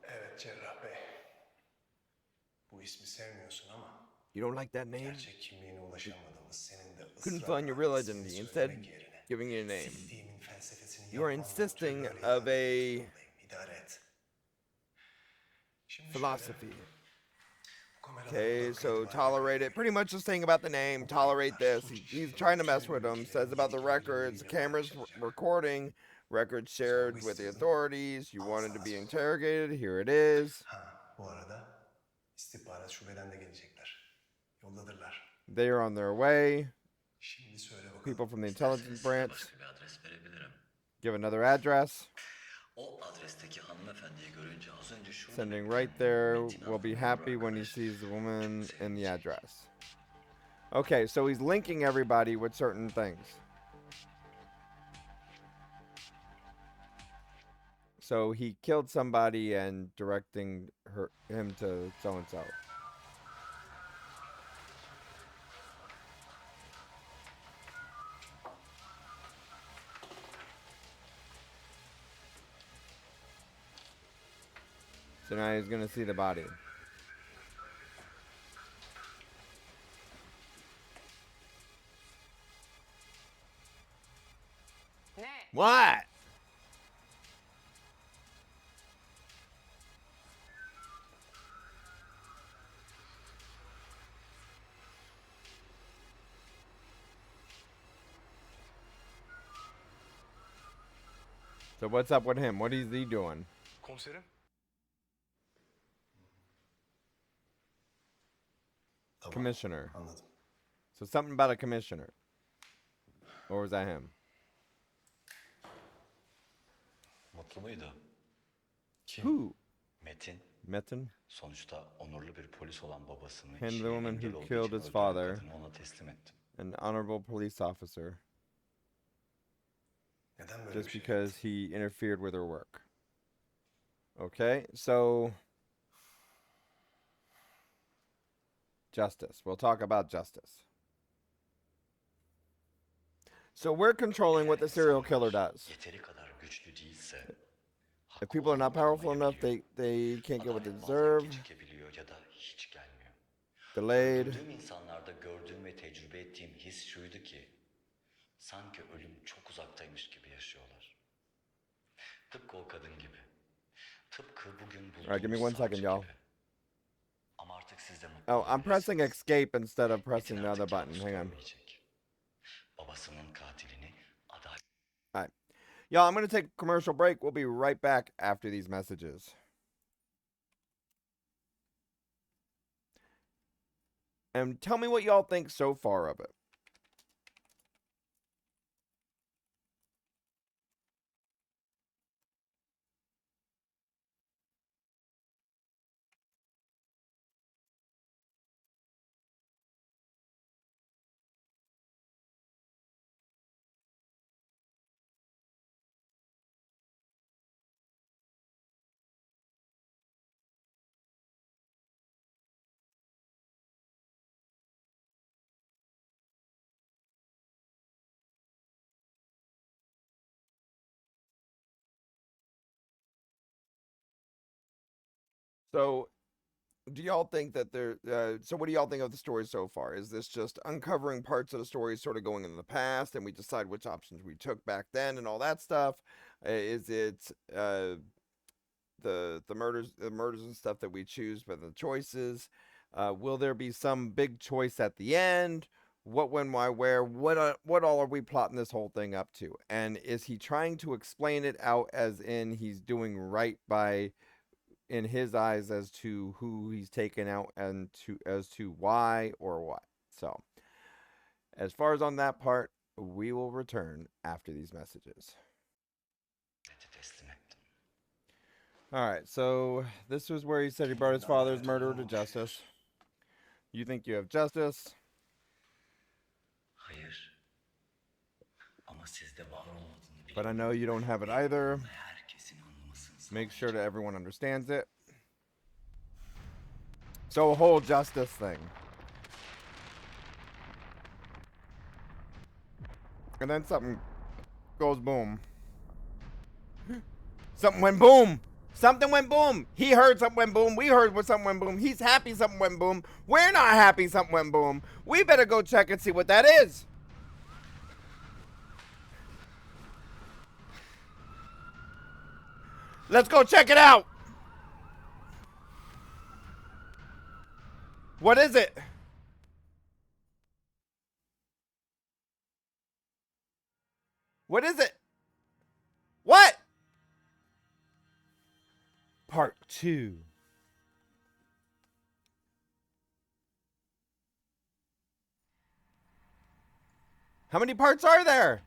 Evet Cerrah Bey. Bu ismi sevmiyorsun ama You don't like that name? gerçek kimliğine ulaşamadığımız senin de Couldn't ısrarla find your real ismini identity. Instead, söylemek yerine giving you a name. sevdiğimin felsefesini You are yapmanla insisting oturup of böyle a zorundayım. İdare et. Şimdi philosophy. şöyle, bu kameraların Okay, dakika so itibariyle tolerate it. Pretty much just saying about the name, tolerate this. He's trying to mess with him. Says about the records, the cameras recording, records shared with the authorities. You wanted to be interrogated. Here it is. Ha, bu arada istihbarat şubeden de gelecekler. Yoldadırlar. They are on their way. Şimdi söyle bakalım. People from the intelligence branch. Başka bir adres verebilirim. Give another address. O adresteki hanımefendiyi görünce az önce şurada Sending bekleyen right there. Metin Will be adlı happy memur when he arkadaş sees the woman çok in the sevecek. address. Okay, so he's linking everybody with certain things. So he killed somebody and directing him to so and so. So now he's gonna see the body. What? So what's up with him? What is he doing? Komiserim. Tamam, Commissioner. anladım. So something about a commissioner. Or was that him? Mutlu muydu? Who? Metin. Metin? Sonuçta onurlu bir polis olan babasını And the işine woman engel who olduğu killed için his öldüren father. kadını ona teslim ettim. An honorable police officer. Neden böyle Just bir şey because yaptın? he interfered with her work. Okay, so justice. We'll talk about justice. So we're controlling what the serial killer does. Yeteri kadar güçlü değilse, If people are not powerful enough, they can't get what they deserve. gecikebiliyor ya da hiç gelmiyor. Delayed. Öldürdüğüm insanlarda gördüğüm ve tecrübe ettiğim his şuydu ki, sanki ölüm çok uzaktaymış gibi yaşıyorlar. Tıpkı o kadın gibi. Tıpkı bugün Alright, give me bulduğumuz 1 second, savcı y'all. gibi. Ama artık siz de mutlu Oh, I'm pressing olabilirsiniz. escape instead of pressing Metin the other artık button. kabus Hang on. görmeyecek. Babasının katilini adalet... Alright. Y'all, I'm going to take a commercial break. We'll be right back after these messages. And tell me what y'all think so far of it. So, do y'all think that so what do y'all think of the story so far? Is this just uncovering parts of the story sort of going in the past and we decide which options we took back then and all that stuff? Is it the murders and stuff that we choose by the choices? Will there be some big choice at the end? What, when, why, where? What all are we plotting this whole thing up to? And is he trying to explain it out as in he's doing right by, in his eyes, as to who he's taken out and as to why or what? So, as far as on that part, we will return after these messages. Alright, so this was where he said he brought his father's murderer to justice. You think you have justice? Hayır. Ama sizde var olmadığını But I know you don't have it either. herkesin anlamasını Make sure that everyone understands it. So a whole justice thing. And then something goes boom. Something went boom. Something went boom. He heard something went boom. We heard what something went boom. He's happy something went boom. We're not happy something went boom. We better go check and see what that is. Let's go check it out. What is it? What is it? What? Part 2. How many parts are there?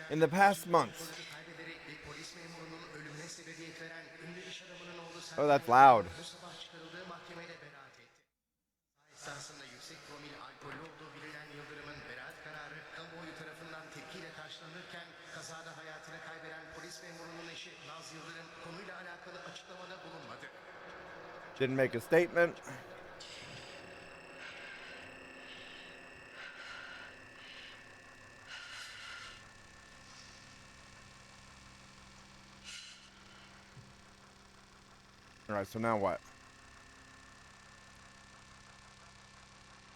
In the past months. Oh, that's loud. Esasında yüksek promil alkollü olduğu bilinen Yıldırım'ın beraat kararı kamuoyu tarafından tepkiyle karşılanırken kazada hayatını kaybeden polis memurunun eşi Naz Yıldırım konuyla alakalı açıklamada bulunmadı. Didn't make a statement. Alright, so now what?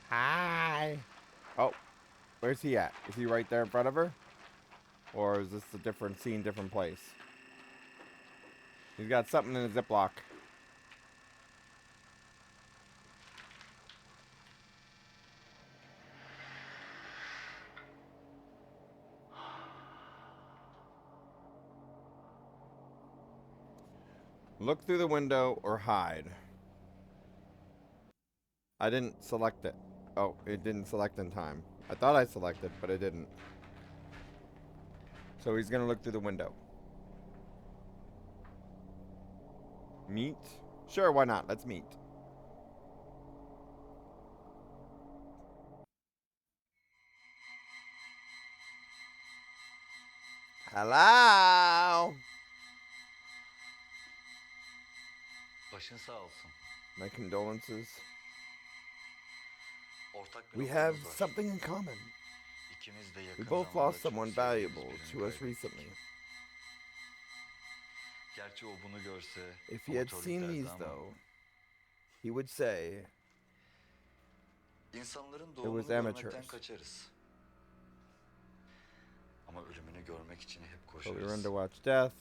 Hi. Oh, where's he at? Is he right there in front of her? Or is this a different scene, different place? He's got something in a Ziploc. Look through the window or hide. I didn't select it. Oh, it didn't select in time. I thought I selected, but it didn't. So he's gonna look through the window. Meet? Sure, why not? Let's meet. Hello. Başın sağ olsun. My condolences. Ortak bir We have noktamız var. something in common. İkimiz de yakın We both zamanda lost çok someone sevdiğimiz valuable birini to us kaybettik. recently. Gerçi o bunu görse If he had seen otoriterdi these, ama though, he would say insanların it doğumunu was görmekten amateurs. kaçarız. Ama ölümünü görmek için hep But we run koşarız. to watch death.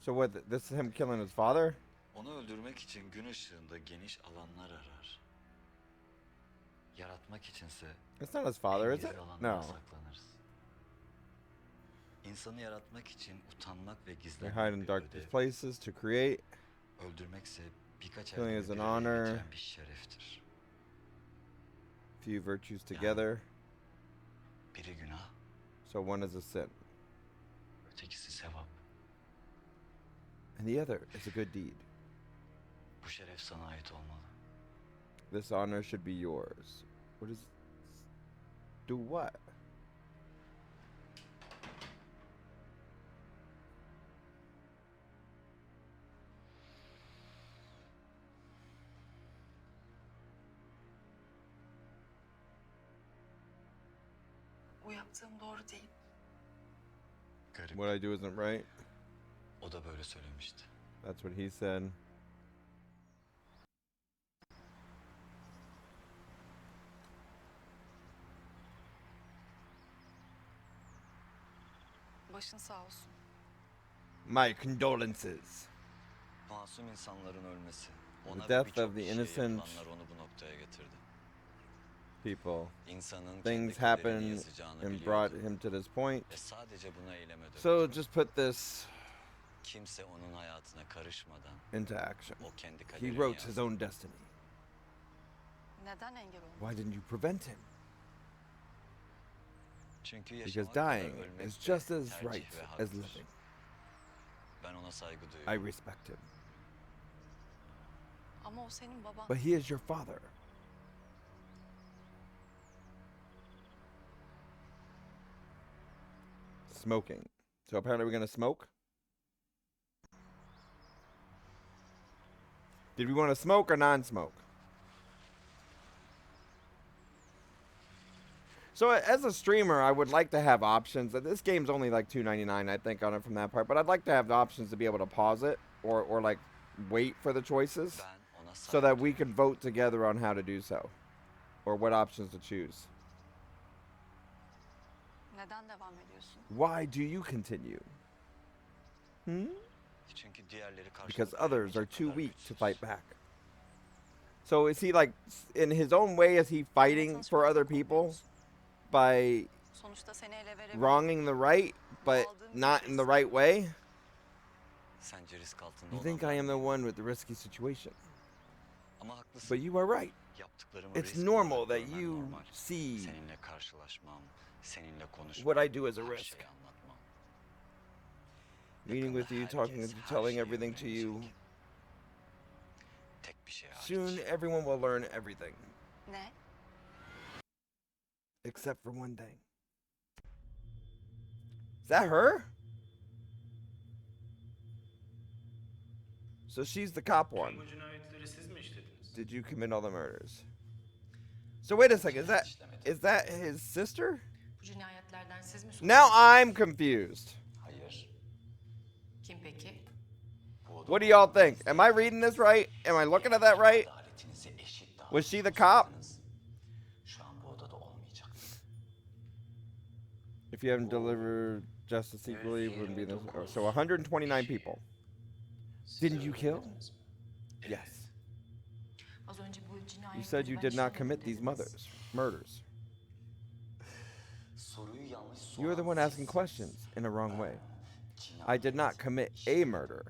So what? This is him killing his father? Onu öldürmek için gün ışığında geniş alanlar arar. Yaratmak içinse It's not his father, en is it? gizli alanlara No. saklanırız. İnsanı yaratmak için utanmak ve They gizlenmek hide in bir dark ödev. places to create. Öldürmekse birkaç Killing erdemi is an bir araya honor. getiren bir şereftir. Few virtues together. Biri günah, So one is a sin. ötekisi sevap. And the other is a good deed. Bu şeref sana ait olmalı. This honor should be yours. What is... Do what? Bu yaptığım doğru değil. Garip. What I do isn't right? O da böyle söylemişti. That's what he said. Başın sağ olsun. My condolences. Masum insanların ölmesi. Ona The ve death birçok of the kişiye innocent yapılanlar onu bu noktaya getirdi. People. İnsanın kendi Things kaderini happened yazacağını and brought biliyordu. him to this point. Ve sadece buna eyleme döktü. So just put this Kimse onun hayatına karışmadan into action. o kendi He kaderini wrote his yazdı. own destiny. Neden engel olmadın? Why didn't you prevent him? Çünkü Because yaşamak kadar dying ölmek is de just as tercih right ve as haktır. living. Ben ona saygı I duyuyorum. respect him. Ama o senin baban. But he is your father. Smoking. So apparently we're gonna smoke? Did we want to smoke or non-smoke? So as a streamer, I would like to have options. This game's only like $2.99, I think, on it from that part. But I'd like to have the options to be able to pause it or like wait for the choices Ben ona so saygı that we duyuyorum. can vote together on how to do so or what options to choose. Neden devam ediyorsun? Why do you continue? Çünkü diğerleri karşılık Because others are veremeyecek too kadar weak to güçsüz. fight back. So is he like, in his own way, is he fighting for other people by Sonuçta seni ele verebilirim. wronging the right, but not in the right way? Sence risk altında You think I olanlar am the mıyım? one with the risky situation. Ama haklısın. But you are right. Yaptıklarımı It's risk normal olarak that görmen you normal. see Seninle karşılaşmam, seninle konuşmam, what I do as a her risk. şeyi anlatmam. Meeting with you, talking with you, telling everything to you. Tek bir şey hariç. Soon everyone will learn everything. Ne? Except for one thing. Is that her? So she's the cop one. Bu cinayetleri siz mi işlediniz? Did you commit all the murders? So wait a second, is that his sister? Bu cinayetlerden siz mi Now I'm confused. Hayır. Kim peki? What do y'all think? Am I reading this right? Am I looking at that right? Adaletinizi eşit dağıtmak Was she the cop? olsaydınız, şu an bu odada olmayacaktınız. If you haven't delivered justice equally, wouldn't be this. Oh, so 129 people. Didn't you kill? Yes. Az önce bu cinayetleri You said you ben did not işlemedim commit these dediniz. murders. Soruyu yanlış You're the soran one asking sizsiniz. questions in a wrong way. Cinayet I did not commit a murder.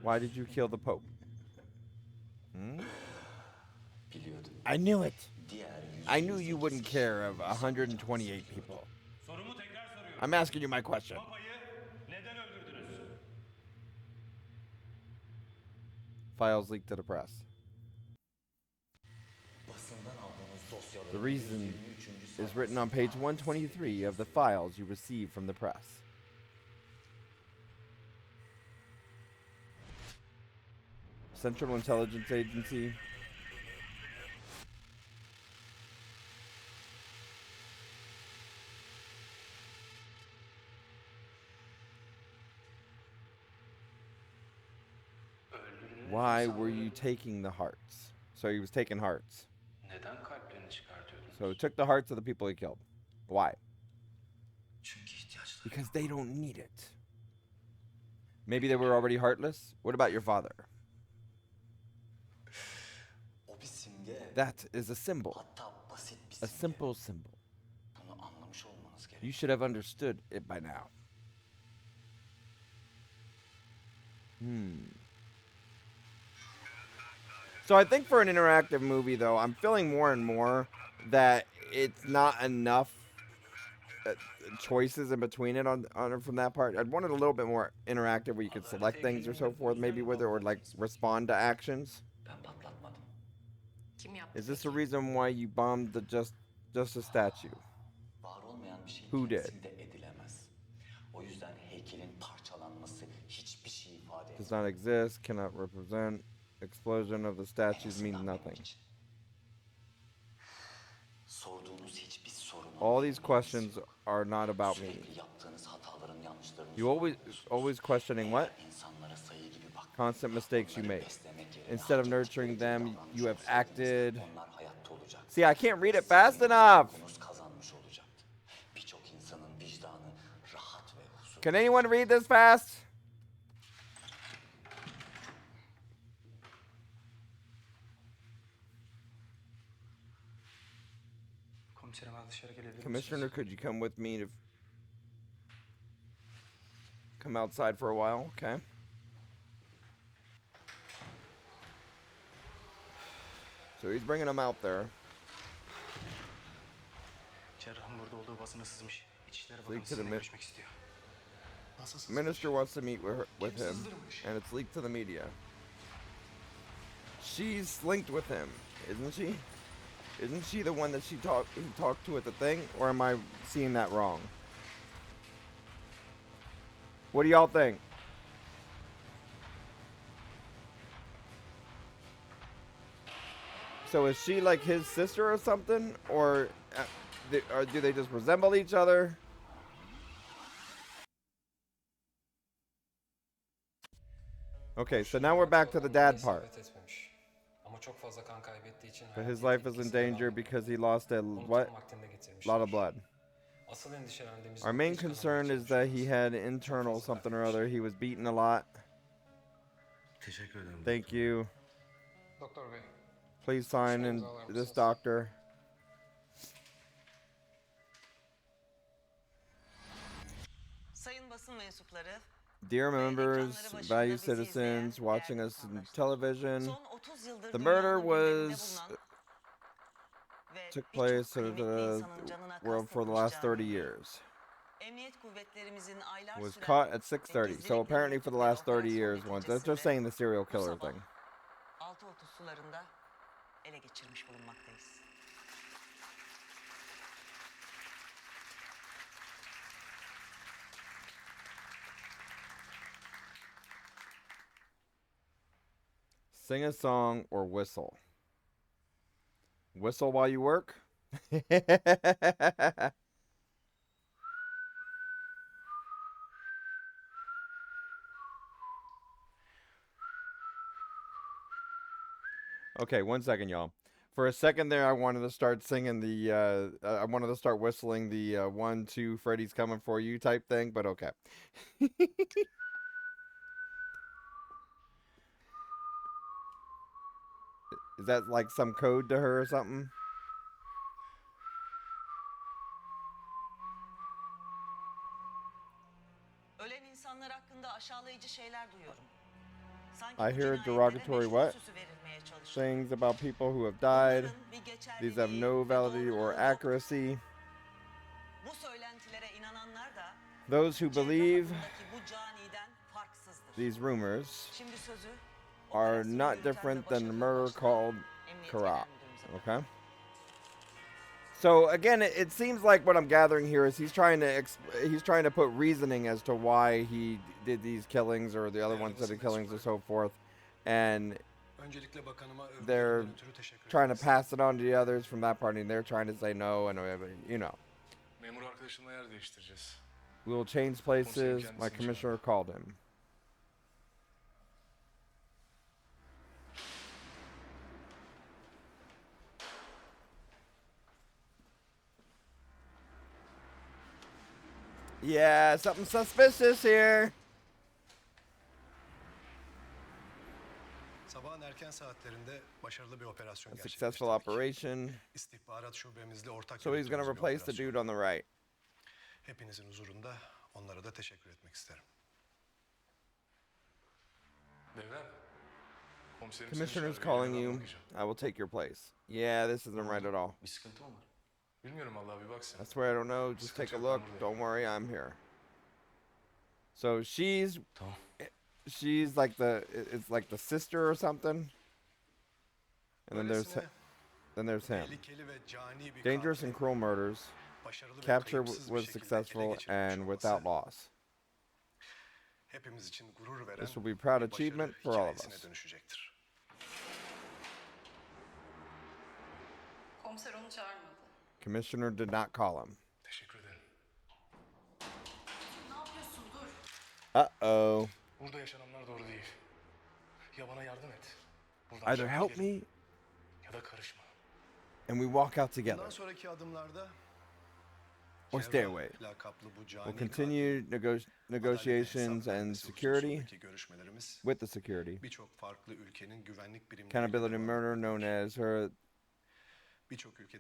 Why did you kill the Pope? Hmm? Biliyordum. I knew it. Diğer I knew you 128 wouldn't kişi care of insanca 128 seviyordu. people. Sorumu tekrar soruyorum. I'm asking you my question. Papa'yı neden öldürdünüz? Files leaked to the press. Basından aldığımız dosyaların The reason 123. is written on page 123 of the files you received from the press. Central Intelligence Agency. Why were you taking the hearts? So he was taking hearts. Neden kalplerini çıkartıyordunuz? So he took the hearts of the people he killed. Why? Çünkü ihtiyaçları Because they don't need it. Maybe they were already heartless? What about your father? o bir simge. That is a symbol. Hatta basit bir A simge. simple symbol. Bunu anlamış olmanız You gerekiyor. should have understood it by now. So I think for an interactive movie, though, I'm feeling more and more that it's not enough choices in between it on from that part. I'd want it a little bit more interactive where you could select things or so forth, maybe with it, or like respond to actions. Ben patlatmadım. Kim yaptı Is this the peki? reason why you bombed the Justice statue? Var olmayan bir şey Who did? temsil de edilemez. O yüzden heykelin parçalanması hiçbir şey ifade Does etmez. not exist, cannot represent. Explosion of the En statues means azından benim nothing. için. Sorduğunuz hiçbir sorunun All these bir questions yok. are not about me. Sürekli yaptığınız hataların yanlışlarını You sorguluyorsunuz. always questioning what? Eğer insanlara sayı gibi bakmayıp Constant mistakes you onları make. beslemek yerine Instead of hak nurturing ettikleri them, gibi davranmış you have olsaydınız, acted. onlar hayatta olacaktı. See, I can't read it Sizin fast enough. hukukunuz kazanmış olacaktı. Birçok insanın vicdanı rahat ve huzurlu. Can anyone read this fast? Komiserim ben dışarı gelebilir Commissioner, misiniz? could you come with me to come outside for a while? Okay. So he's bringing him out there. Cerrahın burada olduğu basına sızmış. İçişleri Leak Bakanı to the sizinle mid- görüşmek istiyor. Minister wants to meet with him, and it's leaked to the media. She's linked with him, isn't she? Isn't she the one that he talked to at the thing, or am I seeing that wrong? What do y'all think? So is she like his sister or something, or do they just resemble each other? Okay, so now we're back to the dad part. But his life is in danger because he lost a what? Lot of blood. Our main concern is that he had internal something or other. He was beaten a lot. Teşekkür ederim. Thank you. Doktor bey. Please sign in this doctor. Sayın basın mensupları, Dear members, valued citizens watching us in television, son 30 yıldır the murder dünyanın gündeminde was bulunan ve took birçok place in kıymetli the insanın canına world for the last 30 kastetmiş years. emniyet kuvvetlerimizin aylar Was süren caught at ve 6:30. So gizlilikle apparently for the last 30 operasyon years once. They're just neticesinde saying the serial bu killer sabah thing. 6.30 sularında ele geçirmiş bulunmaktayız. Sing a song or whistle. Whistle while you work? Okay, 1 second, y'all. For a second there, I wanted to start singing I wanted to start whistling the 1, 2, Freddy's coming for you type thing, but okay. Is that like some code to her or something? Ölen insanlar hakkında aşağılayıcı şeyler duyuyorum. I hear derogatory what? Things about people who have died. These have no validity or accuracy. Those who believe these rumors are not different than the murder called Karat. Okay? So again, it seems like what I'm gathering here is he's trying to put reasoning as to why he did these killings or the other ones that are killings and so forth, and they're trying to pass it on to the others from that party, and they're trying to say no, and you know. We will change places. My commissioner called him. Yeah, something suspicious here. Sabahın erken saatlerinde başarılı bir operasyon A successful operation. İstihbarat şubemizle ortak So he's going to replace the dude on the right. Hepinizin huzurunda onlara da teşekkür etmek isterim. Commissioner's calling you. I will take your place. Yeah, this isn't right at all. Bir sıkıntı mı var? I swear I don't know. Just take a look. Don't worry, I'm here. So she's like it's like the sister or something. And then there's him. Dangerous and cruel murders. Capture was successful and without loss. This will be a proud achievement for all of us. Komiser onu çağırmadı. Commissioner did not call him. Ne yapıyorsun? Dur. Uh-oh. Burada yaşananlar doğru değil. Ya bana yardım et. Either help me ya da karışma. and we walk out together. Bundan sonraki adımlarda Or stay away. We'll continue negotiations and security with the security. Accountability murder known as her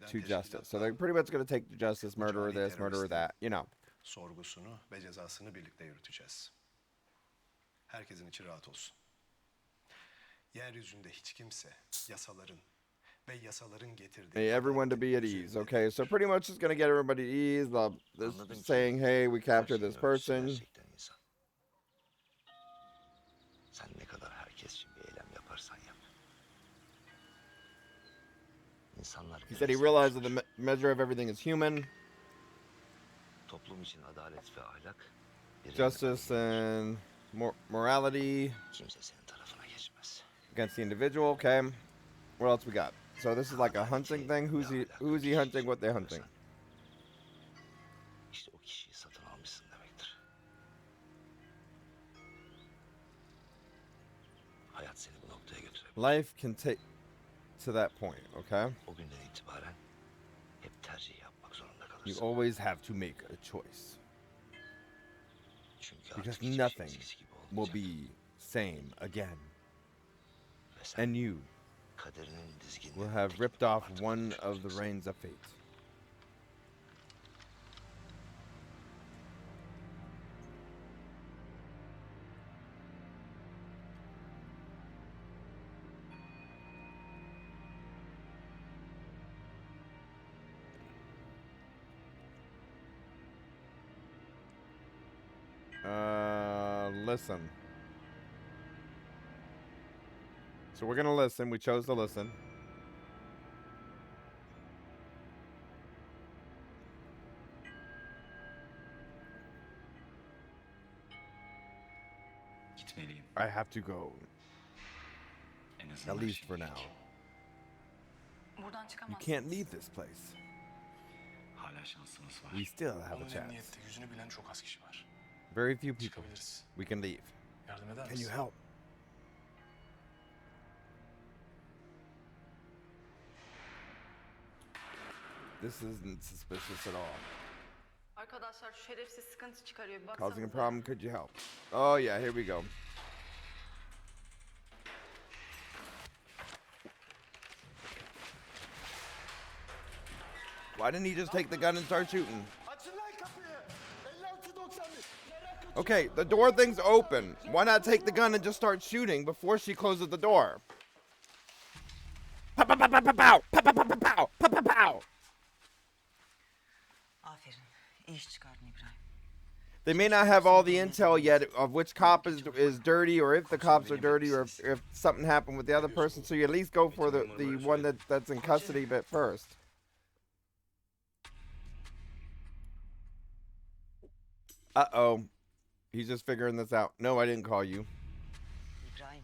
to justice. So they're pretty much going to take to justice, murderer this, murderer that, you know. Sorgusunu ve cezasını birlikte yürüteceğiz. Herkesin içi rahat olsun. Yeryüzünde hiç kimse yasaların ve yasaların getirdiği Hey, everyone to be at ease. Okay, so pretty much it's going to get everybody at ease. This saying, hey, we captured this person. Sen ne kadar herkes için bir eylem yaparsan yap. İnsanlar He said he realized that the measure of everything is human. Toplum için adalet ve ahlak. Justice and morality Kimse senin tarafına geçmez. against the individual. Okay, what else we got? So this is like a hunting thing. Who's he hunting? What they hunting? İşte o kişiyi satın almışsın demektir. Hayat seni bu noktaya götürebilir. Life can take to that point. Okay. O günden itibaren hep tercih yapmak zorunda You kalırsın. always have to make a choice Çünkü artık because hiçbir şey nothing eskisi gibi will olmayacak. be same again, Ve sen and you kaderinin dizginini will have tek ripped bir off parça one olmuş of the olacaksın. reins of fate. Listen. So we're gonna listen. We chose to listen. Gitmeliyim. I have to go, En at azından least for şimdilik. now. Buradan You çıkamazsın. can't leave this place. Hala şansımız var. We still have a Onun chance. emniyette yüzünü bilen çok az kişi var. Very few people. Çıkabiliriz. We can leave. Yardım eder Can misin? you help? This isn't suspicious at all. Arkadaşlar şu şerefsiz sıkıntı çıkarıyor. Bir Causing a baksanıza. problem, could you help? Oh yeah, here we go. Why didn't he just take the gun and start shooting? Okay, the door thing's open. Why not take the gun and just start shooting before she closes the door? Pow, pow, pow, pow, pow, pow, pow, pow, pow, pow, pow, pow, pow. Aferin. İyi iş çıkardın İbrahim. They may not have all the intel yet of which cop is dirty, or if the cops are dirty, or if something happened with the other person. So you at least go for the one that's in custody but first. Uh-oh. He's just figuring this out. No, I didn't call you. İbrahim.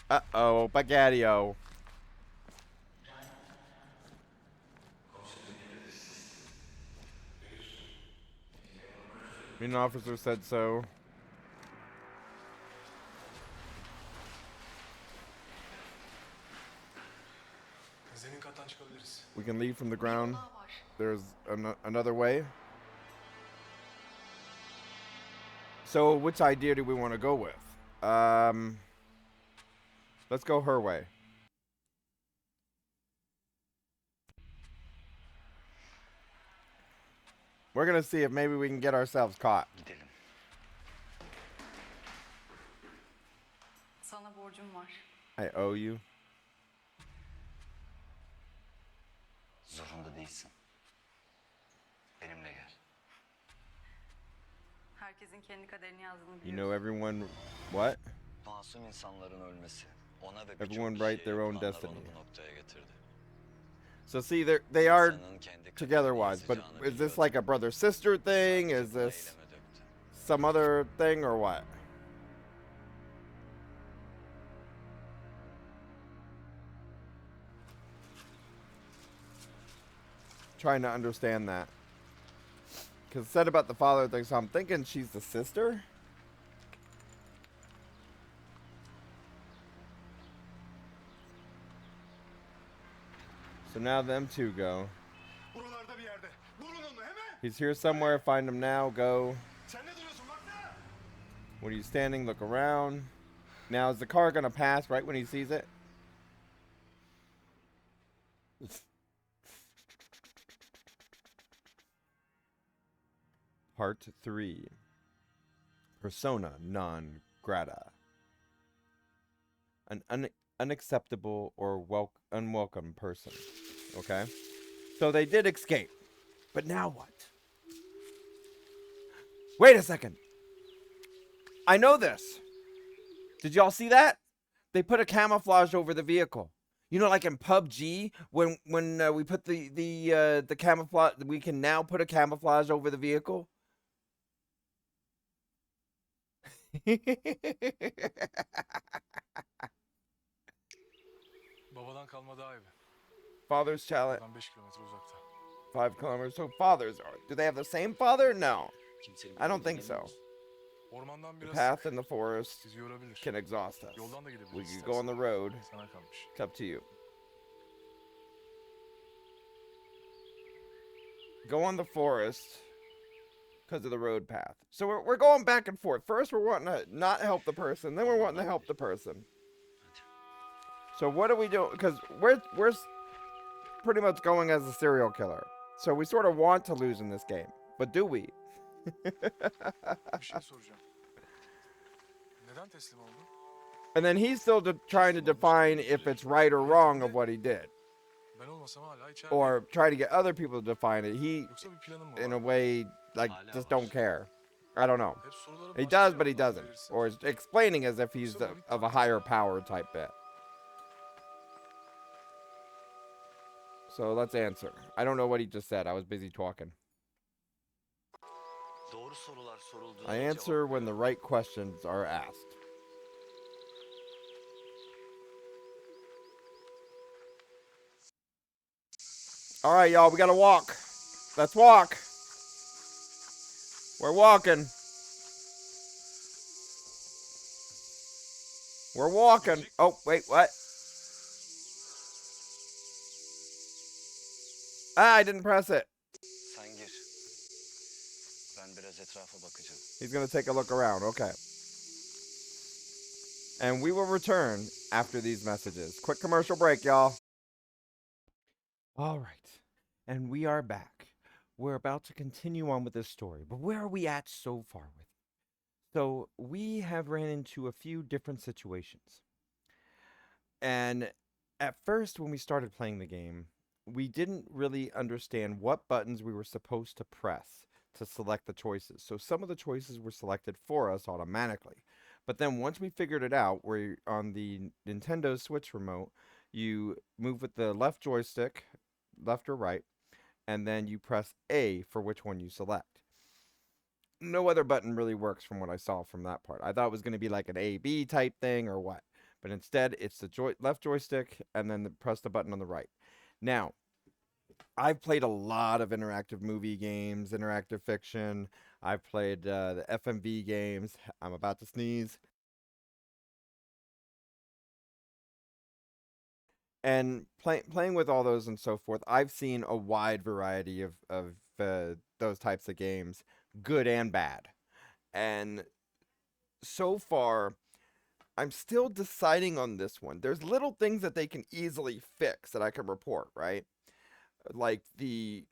Uh-oh, Bagatio. An officer said so. Zemin kattan çıkabiliriz. We can leave from the ground. There's another way. So which idea do we want to go with? Let's go her way. We're gonna see if maybe we can get ourselves caught. Gidelim. Sana borcum var. I owe you. Zorunda değilsin. Benimle gel. Herkesin kendi kaderini yazdığını You biliyorsun. know everyone what? Masum insanların ölmesi ona ve Everyone birçok write kişiye their own yapılanlar destiny. onu bu noktaya getirdi. So see, they are İnsanın kendi together kaderini wise, but yazacağını is this biliyordu. like a brother sister thing? Is Sadece this eyleme döktü. some other thing or what? Trying to understand that. Because it said about the father thing, so I'm thinking she's the sister. So now them two go. Buralarda bir yerde. Bulun onu hemen. He's here somewhere. Find him now. Go. Sen ne duruyorsun baksana. When he's standing, look around. Now, is the car going to pass right when he sees it? Part 3. Persona non grata. An unacceptable or unwelcome person. Okay? So they did escape. But now what? Wait a second. I know this. Did y'all see that? They put a camouflage over the vehicle. You know, like in PUBG, when we put the camouflage, we can now put a camouflage over the vehicle. Babadan kalma dağ evi. Father's chalet, Buradan 5 kilometre uzakta. 5 kilometers. So fathers are. Do they have the same father? No, Kimsenin I don't think bilmediğini so. emin misin? Ormandan The biraz path in the forest bizi yorabilir. can exhaust us. Yoldan da gidebiliriz. We could istersen. go on the road. Sana kalmış. It's up to you. Go on the forest because of the road path. So we're going back and forth. First, we're wanting to not help the person. Then we're wanting to help the person. So what do we do? Because we're pretty much going as a serial killer. So we sort of want to lose in this game. But do we? Bir şey soracağım. Neden teslim oldun? And then he's still trying to define if it's right or wrong of what he did. Ben olmasam hala içeride. Or try to get other people to define it. He, Yoksa bir planın mı in var? a way, like, just don't care. I don't know. Hep soruları He başka does, but he cevaplar doesn't. verirsin. Or is explaining as if he's of a higher power type bit. So let's answer. I don't know what he just said. I was busy talking. Doğru sorular sorulduğunda I answer when the right questions are asked. All right, y'all, we gotta walk. Let's walk. We're walking. We're walking. Oh, wait, what? Ah, I didn't press it. Sen gir. Ben biraz etrafa bakacağım. He's gonna take a look around. Okay. And we will return after these messages. Quick commercial break, y'all. All right. And we are back we're about to continue on with this story. But where are we at so far with it? So we have ran into a few different situations. And at first, when we started playing the game, we didn't really understand what buttons we were supposed to press to select the choices. So some of the choices were selected for us automatically. But then once we figured it out, where on the Nintendo Switch remote, you move with the left joystick, left or right, and then you press A for which one you select. No other button really works from what I saw from that part. I thought it was going to be like an A-B type thing or what. But instead, it's the left joystick and then press the button on the right. Now, I've played a lot of interactive movie games, interactive fiction. I've played the FMV games. I'm about to sneeze. And playing with all those and so forth, I've seen a wide variety of those types of games, good and bad. And so far, I'm still deciding on this one. There's little things that they can easily fix that I can report, right? Like the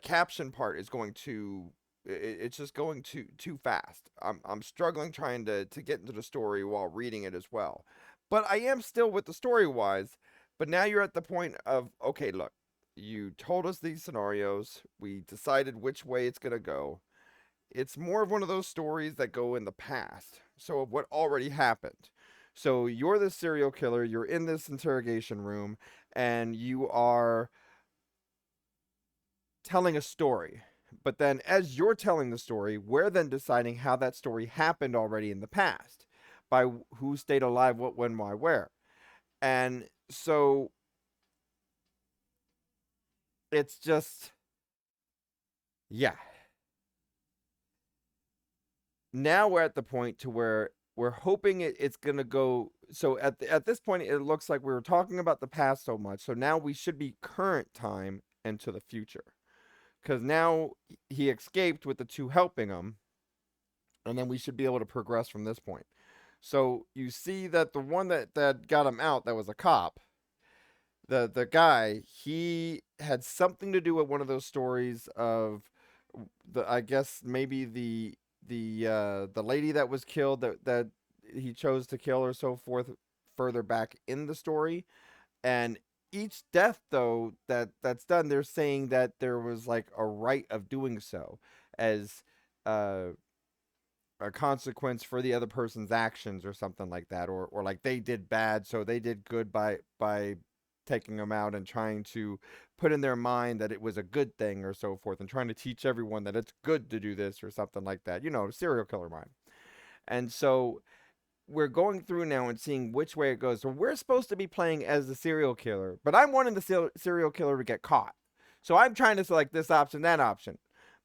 caption part is going too. It's just going too fast. I'm struggling trying to get into the story while reading it as well. But I am still with the story wise. But now you're at the point of, okay, look, you told us these scenarios. We decided which way it's gonna go. It's more of one of those stories that go in the past. So of what already happened. So you're the serial killer, you're in this interrogation room, and you are telling a story. But then as you're telling the story, we're then deciding how that story happened already in the past. By who stayed alive, what, when, why, where. And so it's just, yeah. Now we're at the point to where we're hoping it's going to go. So at this point, it looks like we were talking about the past so much. So now we should be current time and to the future. Because now he escaped with the two helping him. And then we should be able to progress from this point. So you see that the one that got him out, that was a cop, the guy, he had something to do with one of those stories of I guess maybe the lady that was killed that he chose to kill or so forth further back in the story. And each death though that's done, they're saying that there was like a right of doing so as a consequence for the other person's actions or something like that, or like they did bad so they did good by taking them out and trying to put in their mind that it was a good thing or so forth, and trying to teach everyone that it's good to do this or something like that, serial killer mind. And so we're going through now and seeing which way it goes. So we're supposed to be playing as the serial killer, but I'm wanting the serial killer to get caught, so I'm trying to select this option, that option.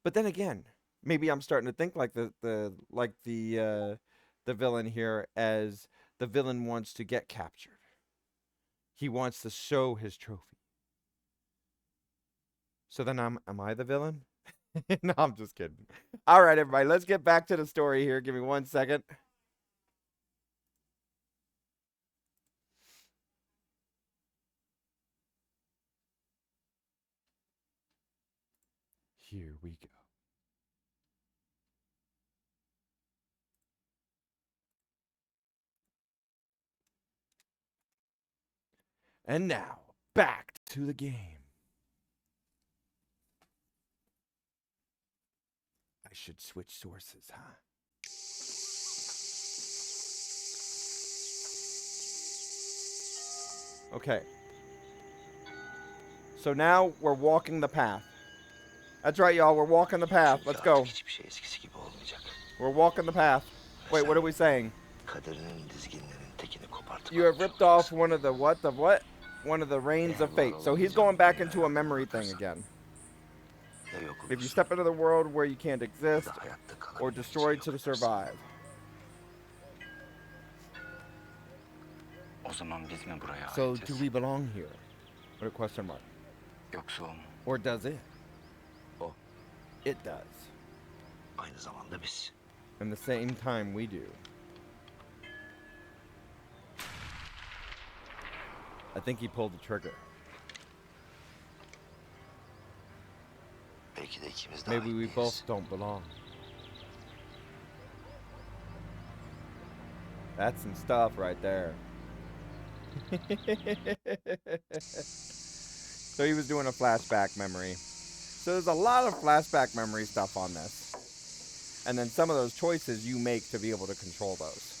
But then again, maybe I'm starting to think like the villain here, as the villain wants to get captured. He wants to show his trophy. So then am I the villain? No, I'm just kidding. All right, everybody, let's get back to the story here. Give me 1 second. Here we go. And now, back to the game. I should switch sources, huh? Okay. So now we're walking the path. That's right, y'all. We're walking the path. Let's go. We're walking the path. Wait, what are we saying? You have ripped off one of the what? The what? One of the reins of fate. So he's going back into a memory thing again. If you step into the world where you can't exist, or destroyed to survive. So do we belong here? What a question mark. Or does it? It does. And the same time we do. I think he pulled the trigger. Belki de ikimiz de Maybe we aynıyız. both don't belong. That's some stuff right there. So he was doing a flashback memory. So there's a lot of flashback memory stuff on this. And then some of those choices you make to be able to control those.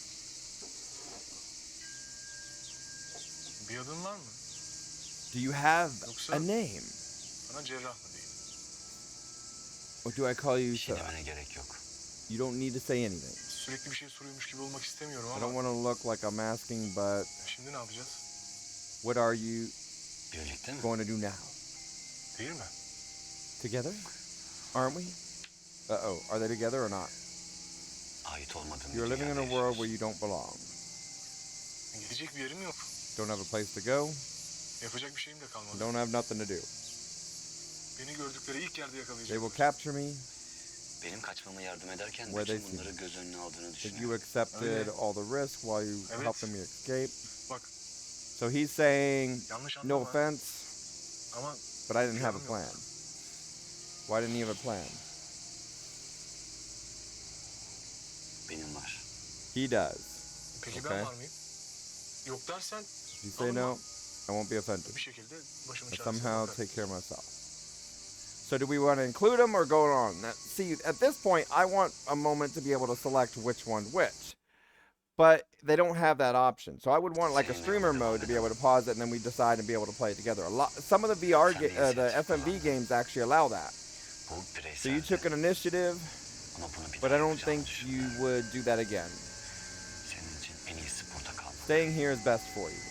Bir adın var mı? Do you have Yoksa a name? sana cerrah mı diyeyim? Or do I call you Bir şey so? demene gerek yok. You don't need to say anything. Sürekli bir şey soruyormuş gibi olmak istemiyorum I don't ama want to look like I'm asking, but şimdi ne yapacağız? what are you Birlikte mi? going to do now? Değil mi? Together? Aren't we? Uh-oh. Are they together or not? Ait olmadığın You're bir living in dünyada a world where yaşıyorsun. you don't belong. Gidecek bir yerim yok. Don't have a place to go. Yapacak bir şeyim de kalmadı. Don't have nothing to do. Beni gördükleri ilk yerde They yakalayacaklar. will capture me. Benim kaçmama yardım ederken Where bütün they bunları see. göz önüne aldığını That düşünüyorum. you accepted all the risk while you Evet. helped me escape. Bak, So he's saying, yanlış no anlama offense, ama but I didn't have a planım yok. plan. Why didn't he have a plan? Benim var. He does. Peki Okay. ben var mıyım? Yok dersen If you say no, I won't be offended. bir şekilde başımın I çaresine somehow bakarım. take care of myself. So do we want to include him or go on? See, at this point, I want a moment to be able to select which one which. But they don't have that option. So I would want like a streamer mode to be able to pause it and then we decide and be able to play it together. Some of the VR, the FMV games actually allow that. Bu So you bireysel. took an initiative, Ama bunu bir but daha I don't yapacağımı think you düşünmüyorum. would do that again. Senin için en iyisi burada kalmak. Staying here is best for you,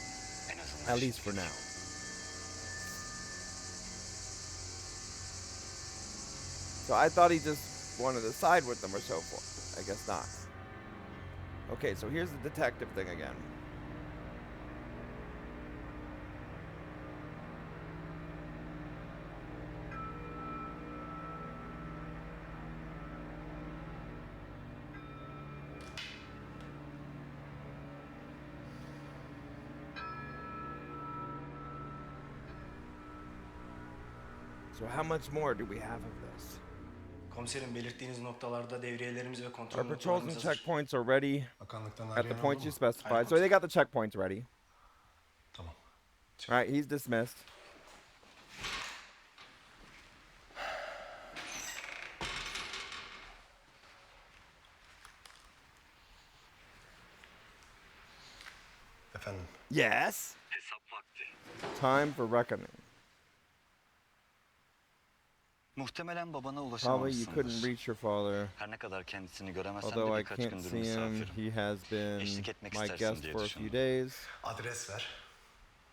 En azından at least for şimdilik. now. So I thought he just wanted to side with them or so forth. I guess not. Okay, so here's the detective thing again. So how much more do we have of this? Komiserim belirttiğiniz noktalarda devriyelerimiz ve kontrol Our patrols noktalarımız and hazır. checkpoints are ready Bakanlıktan at the arayan points oldu you mu? specified. So they got the checkpoints ready. Tamam. All right, he's dismissed. Efendim, Yes. Hesap vakti. Time for reckoning. Muhtemelen babana Probably you couldn't ulaşamamışsındır. reach your father. Her ne kadar kendisini göremesem Although de I birkaç can't gündür see him, misafirim. he has been Eşlik etmek my istersin guest diye for a few düşündüm. days. adres ver.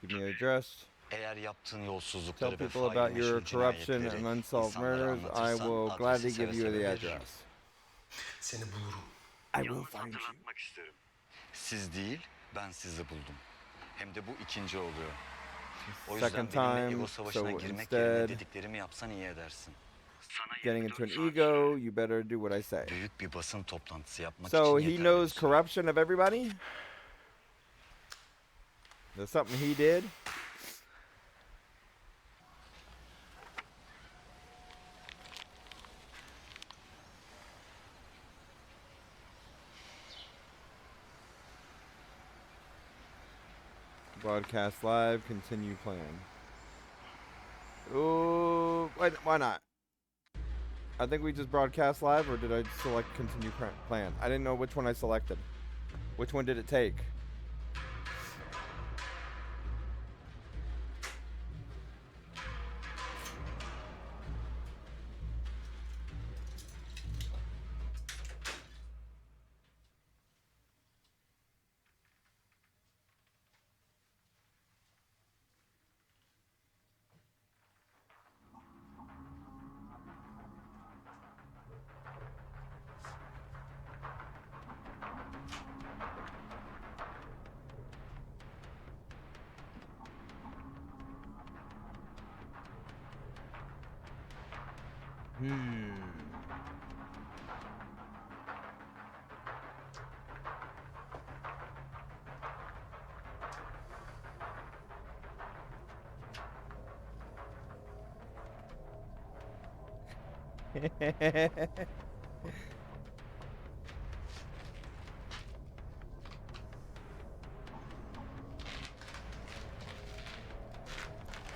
Give me an address. Eğer yaptığın Tell yolsuzlukları ve people faili about your meşhur corruption cinayetleri and unsolved insanlara murders. I anlatırsan will adresi gladly seve give you seve the veririm. address. Seni bulurum. I will find you. Hatırlatmak isterim. Siz değil, ben sizi buldum. Hem de bu ikinci oluyor. O yüzden Second benimle time, ego savaşına so girmek yerine instead dediklerimi yapsan iyi edersin. Sana getting into 24 an saat ego, süre. you better do what I say. Büyük bir basın toplantısı yapmak So için he yeterli knows bir süre. corruption of everybody? There's something he did? Broadcast live, continue playing. Ooh, why not? I think we just broadcast live, or did I select continue plan? I didn't know which one I selected. Which one did it take?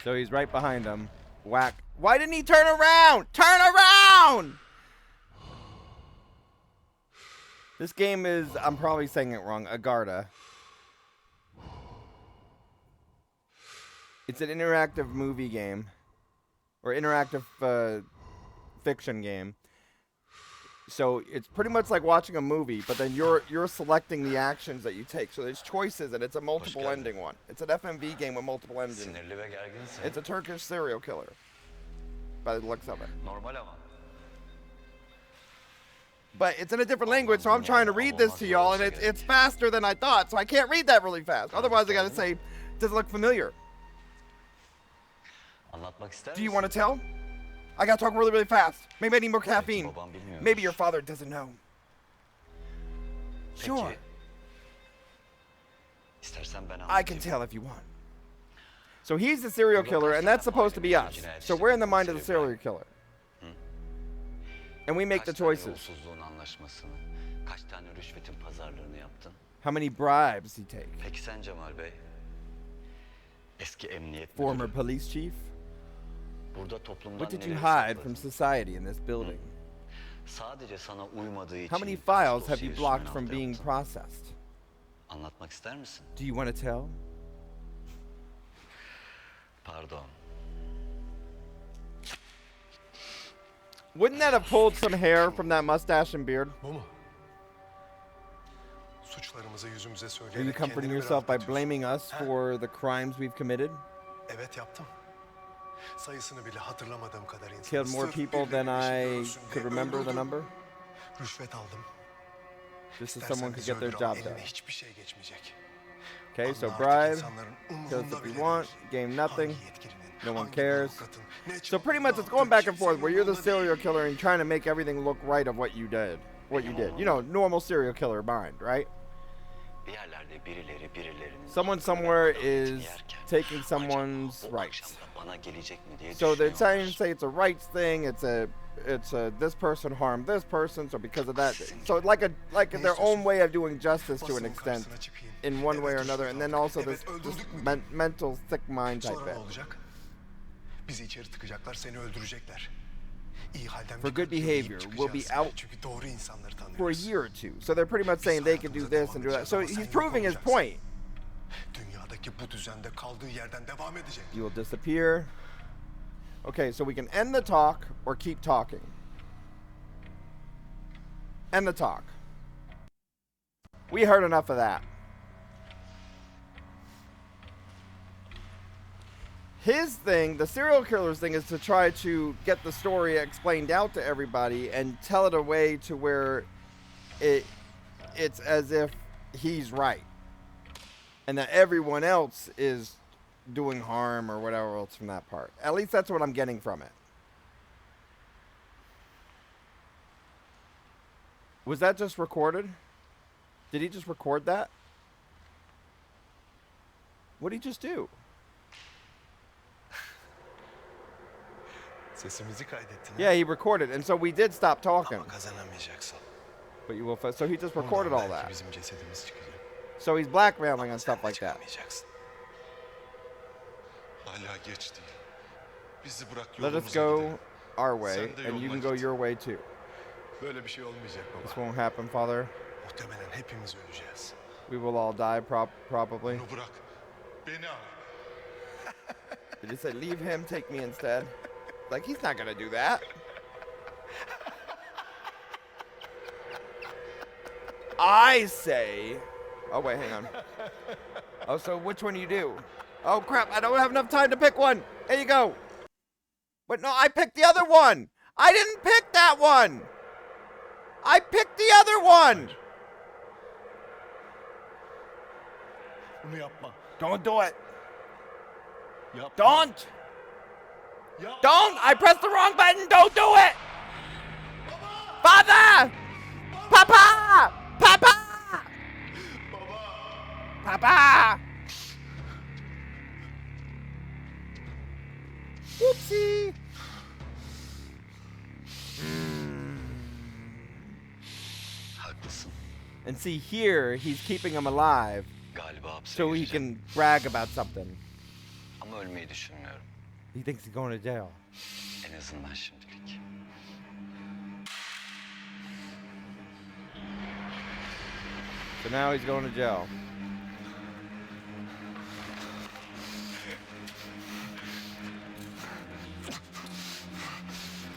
So he's right behind him. Whack. Why didn't he turn around? Turn around! This game is, I'm probably saying it wrong, Agarta. It's an interactive movie game. Or interactive fiction game. So it's pretty much like watching a movie, but then you're selecting the actions that you take. So there's choices, and it's a multiple ending one. It's an FMV game with multiple endings. It's a Turkish serial killer, by the looks of it. But it's in a different language, so I'm trying to read this to y'all, and it's faster than I thought, so I can't read that really fast. Otherwise, I gotta say, does it look familiar? Do you want to tell? I gotta talk really, really fast. Maybe I need more caffeine. Maybe your father doesn't know. Sure. I can tell if you want. So he's the serial killer, and that's supposed to be us. So we're in the mind of the serial killer. And we make the choices. How many bribes he take? Former police chief? What did you hide from society in this building? How many files have you blocked from being processed? Do you want to tell? Wouldn't that have pulled some hair from that mustache and beard? Are you comforting yourself by blaming us for the crimes we've committed? Killed more people than I could remember the number? Just so someone could get their job done. Okay, so bribe, kill us if you want, game nothing, no one cares. So pretty much it's going back and forth where you're the serial killer and trying to make everything look right of what you did. You know, normal serial killer mind, right? Someone somewhere is taking someone's rights. So they're trying to say it's a rights thing. It's a this person harmed this person, so because of that, so like their own way of doing justice to an extent, in one way or another, and then also this mental sick mind type bit. For good behavior, we'll be out for a year or two. So they're pretty much saying they can do this and do that. So he's proving his point. You will disappear. Okay, so we can end the talk or keep talking. End the talk. We heard enough of that. His thing, the serial killer's thing, is to try to get the story explained out to everybody and tell it a way to where it's as if he's right. And that everyone else is doing harm or whatever else from that part. At least that's what I'm getting from it. Was that just recorded? Did he just record that? What did he just do? Yeah, he recorded, and so we did stop talking. But you will. So he just recorded all that. So he's blackmailing and stuff like that. Let us go our way, and you can go your way too. This won't happen, Father. We will all die, probably. Did he say, leave him, take me instead? Like, he's not gonna do that. I say... Oh, wait, hang on. Oh, so which one do you do? Oh, crap, I don't have enough time to pick one. There you go. But no, I picked the other one. I didn't pick that one. I picked the other one. Don't do it. Don't. Don't! I pressed the wrong button! Don't do it! Father! Papa! Papa! Papa! Oopsie! And see here, he's keeping him alive Galiba hapse so he gireceğim. can brag about something. Ama ölmeyi düşünmüyorum. He thinks he's going to jail. En azından şimdilik. So now he's going to jail.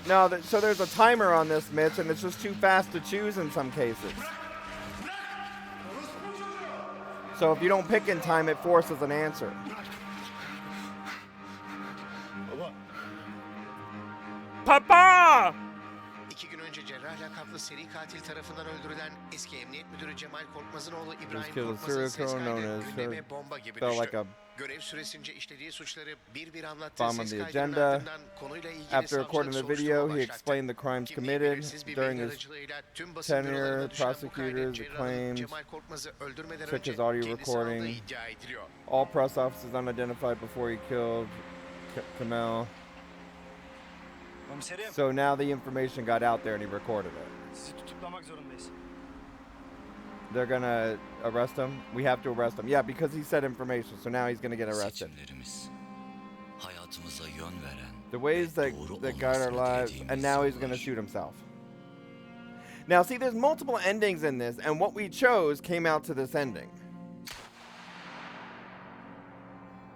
No, so there's a timer on this, Mitch, and it's just too fast to choose in some cases. So if you don't pick in time, it forces an answer. Papa! 2 gün önce cerrah lakaplı seri katil tarafından öldürülen eski emniyet müdürü Cemal Korkmaz'ın oğlu İbrahim killed a Korkmaz'ın serial ses killer known kaydı as gündeme her- bomba gibi felt düştü. like a Görev süresince işlediği suçları bir anlattığı bomb on ses the kaydının agenda. ardından konuyla ilgili After savcılık recording the soruşturma video, he başlattı. explained the crimes Kimliği committed belirsiz bir during mail his aracılığıyla tüm basın tenure. bürolarına düşen bu Prosecutors kaydı cerrahın claimed Cemal Korkmaz'ı öldürmeden took önce his audio kendisi aldığı recording. iddia ediliyor. All press officers unidentified before he killed Kamel. Komiserim, So now the information got out there and he recorded it. sizi tutuklamak zorundayız. They're gonna arrest him. We have to arrest him. Yeah, because he said information. So now he's gonna get arrested. Seçimlerimiz hayatımıza yön veren The ways ve doğru that guide our olmasını lives, dilediğimiz and now he's gonna yollar. shoot himself. Now, see, there's multiple endings in this, and what we chose came out to this ending.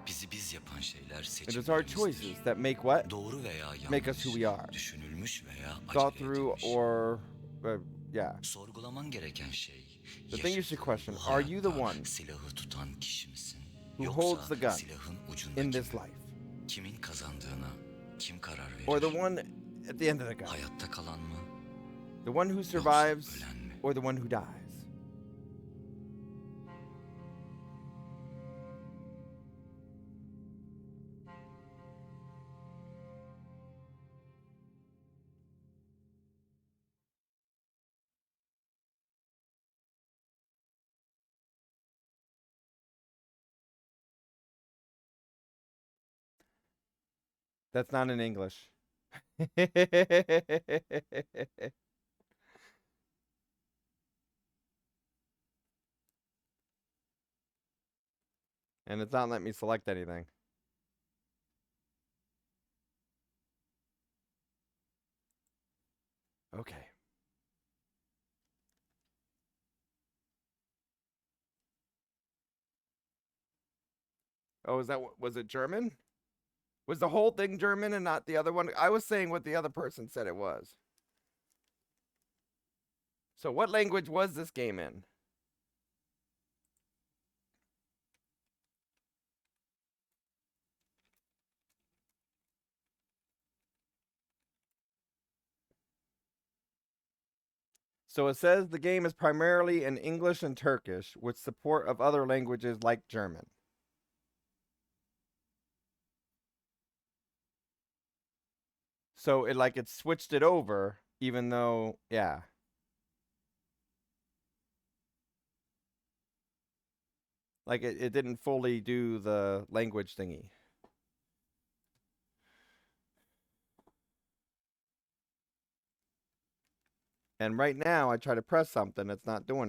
Bizi biz yapan şeyler It is our seçimlerimizdir. choices that make what? Doğru veya Make us who we yanlış, are. düşünülmüş veya Thought acele through edilmiş. or, yeah. Sorgulaman gereken şey, The thing you should question, bu are you the hayatta one silahı tutan kişi misin? who Yoksa holds the gun silahın ucundaki in this mi? life? Kimin kazandığına kim karar verir? Or the one at the end of the gun? Hayatta kalan mı? The one who survives or the one who dies? That's not in English. And it's not letting me select anything. Okay. Oh, was it German? Was the whole thing German and not the other one? I was saying what the other person said it was. So what language was this game in? So it says the game is primarily in English and Turkish, with support of other languages like German. So it switched it over, even though, yeah. Like it didn't fully do the language thingy. And right now I try to press something, it's not doing it.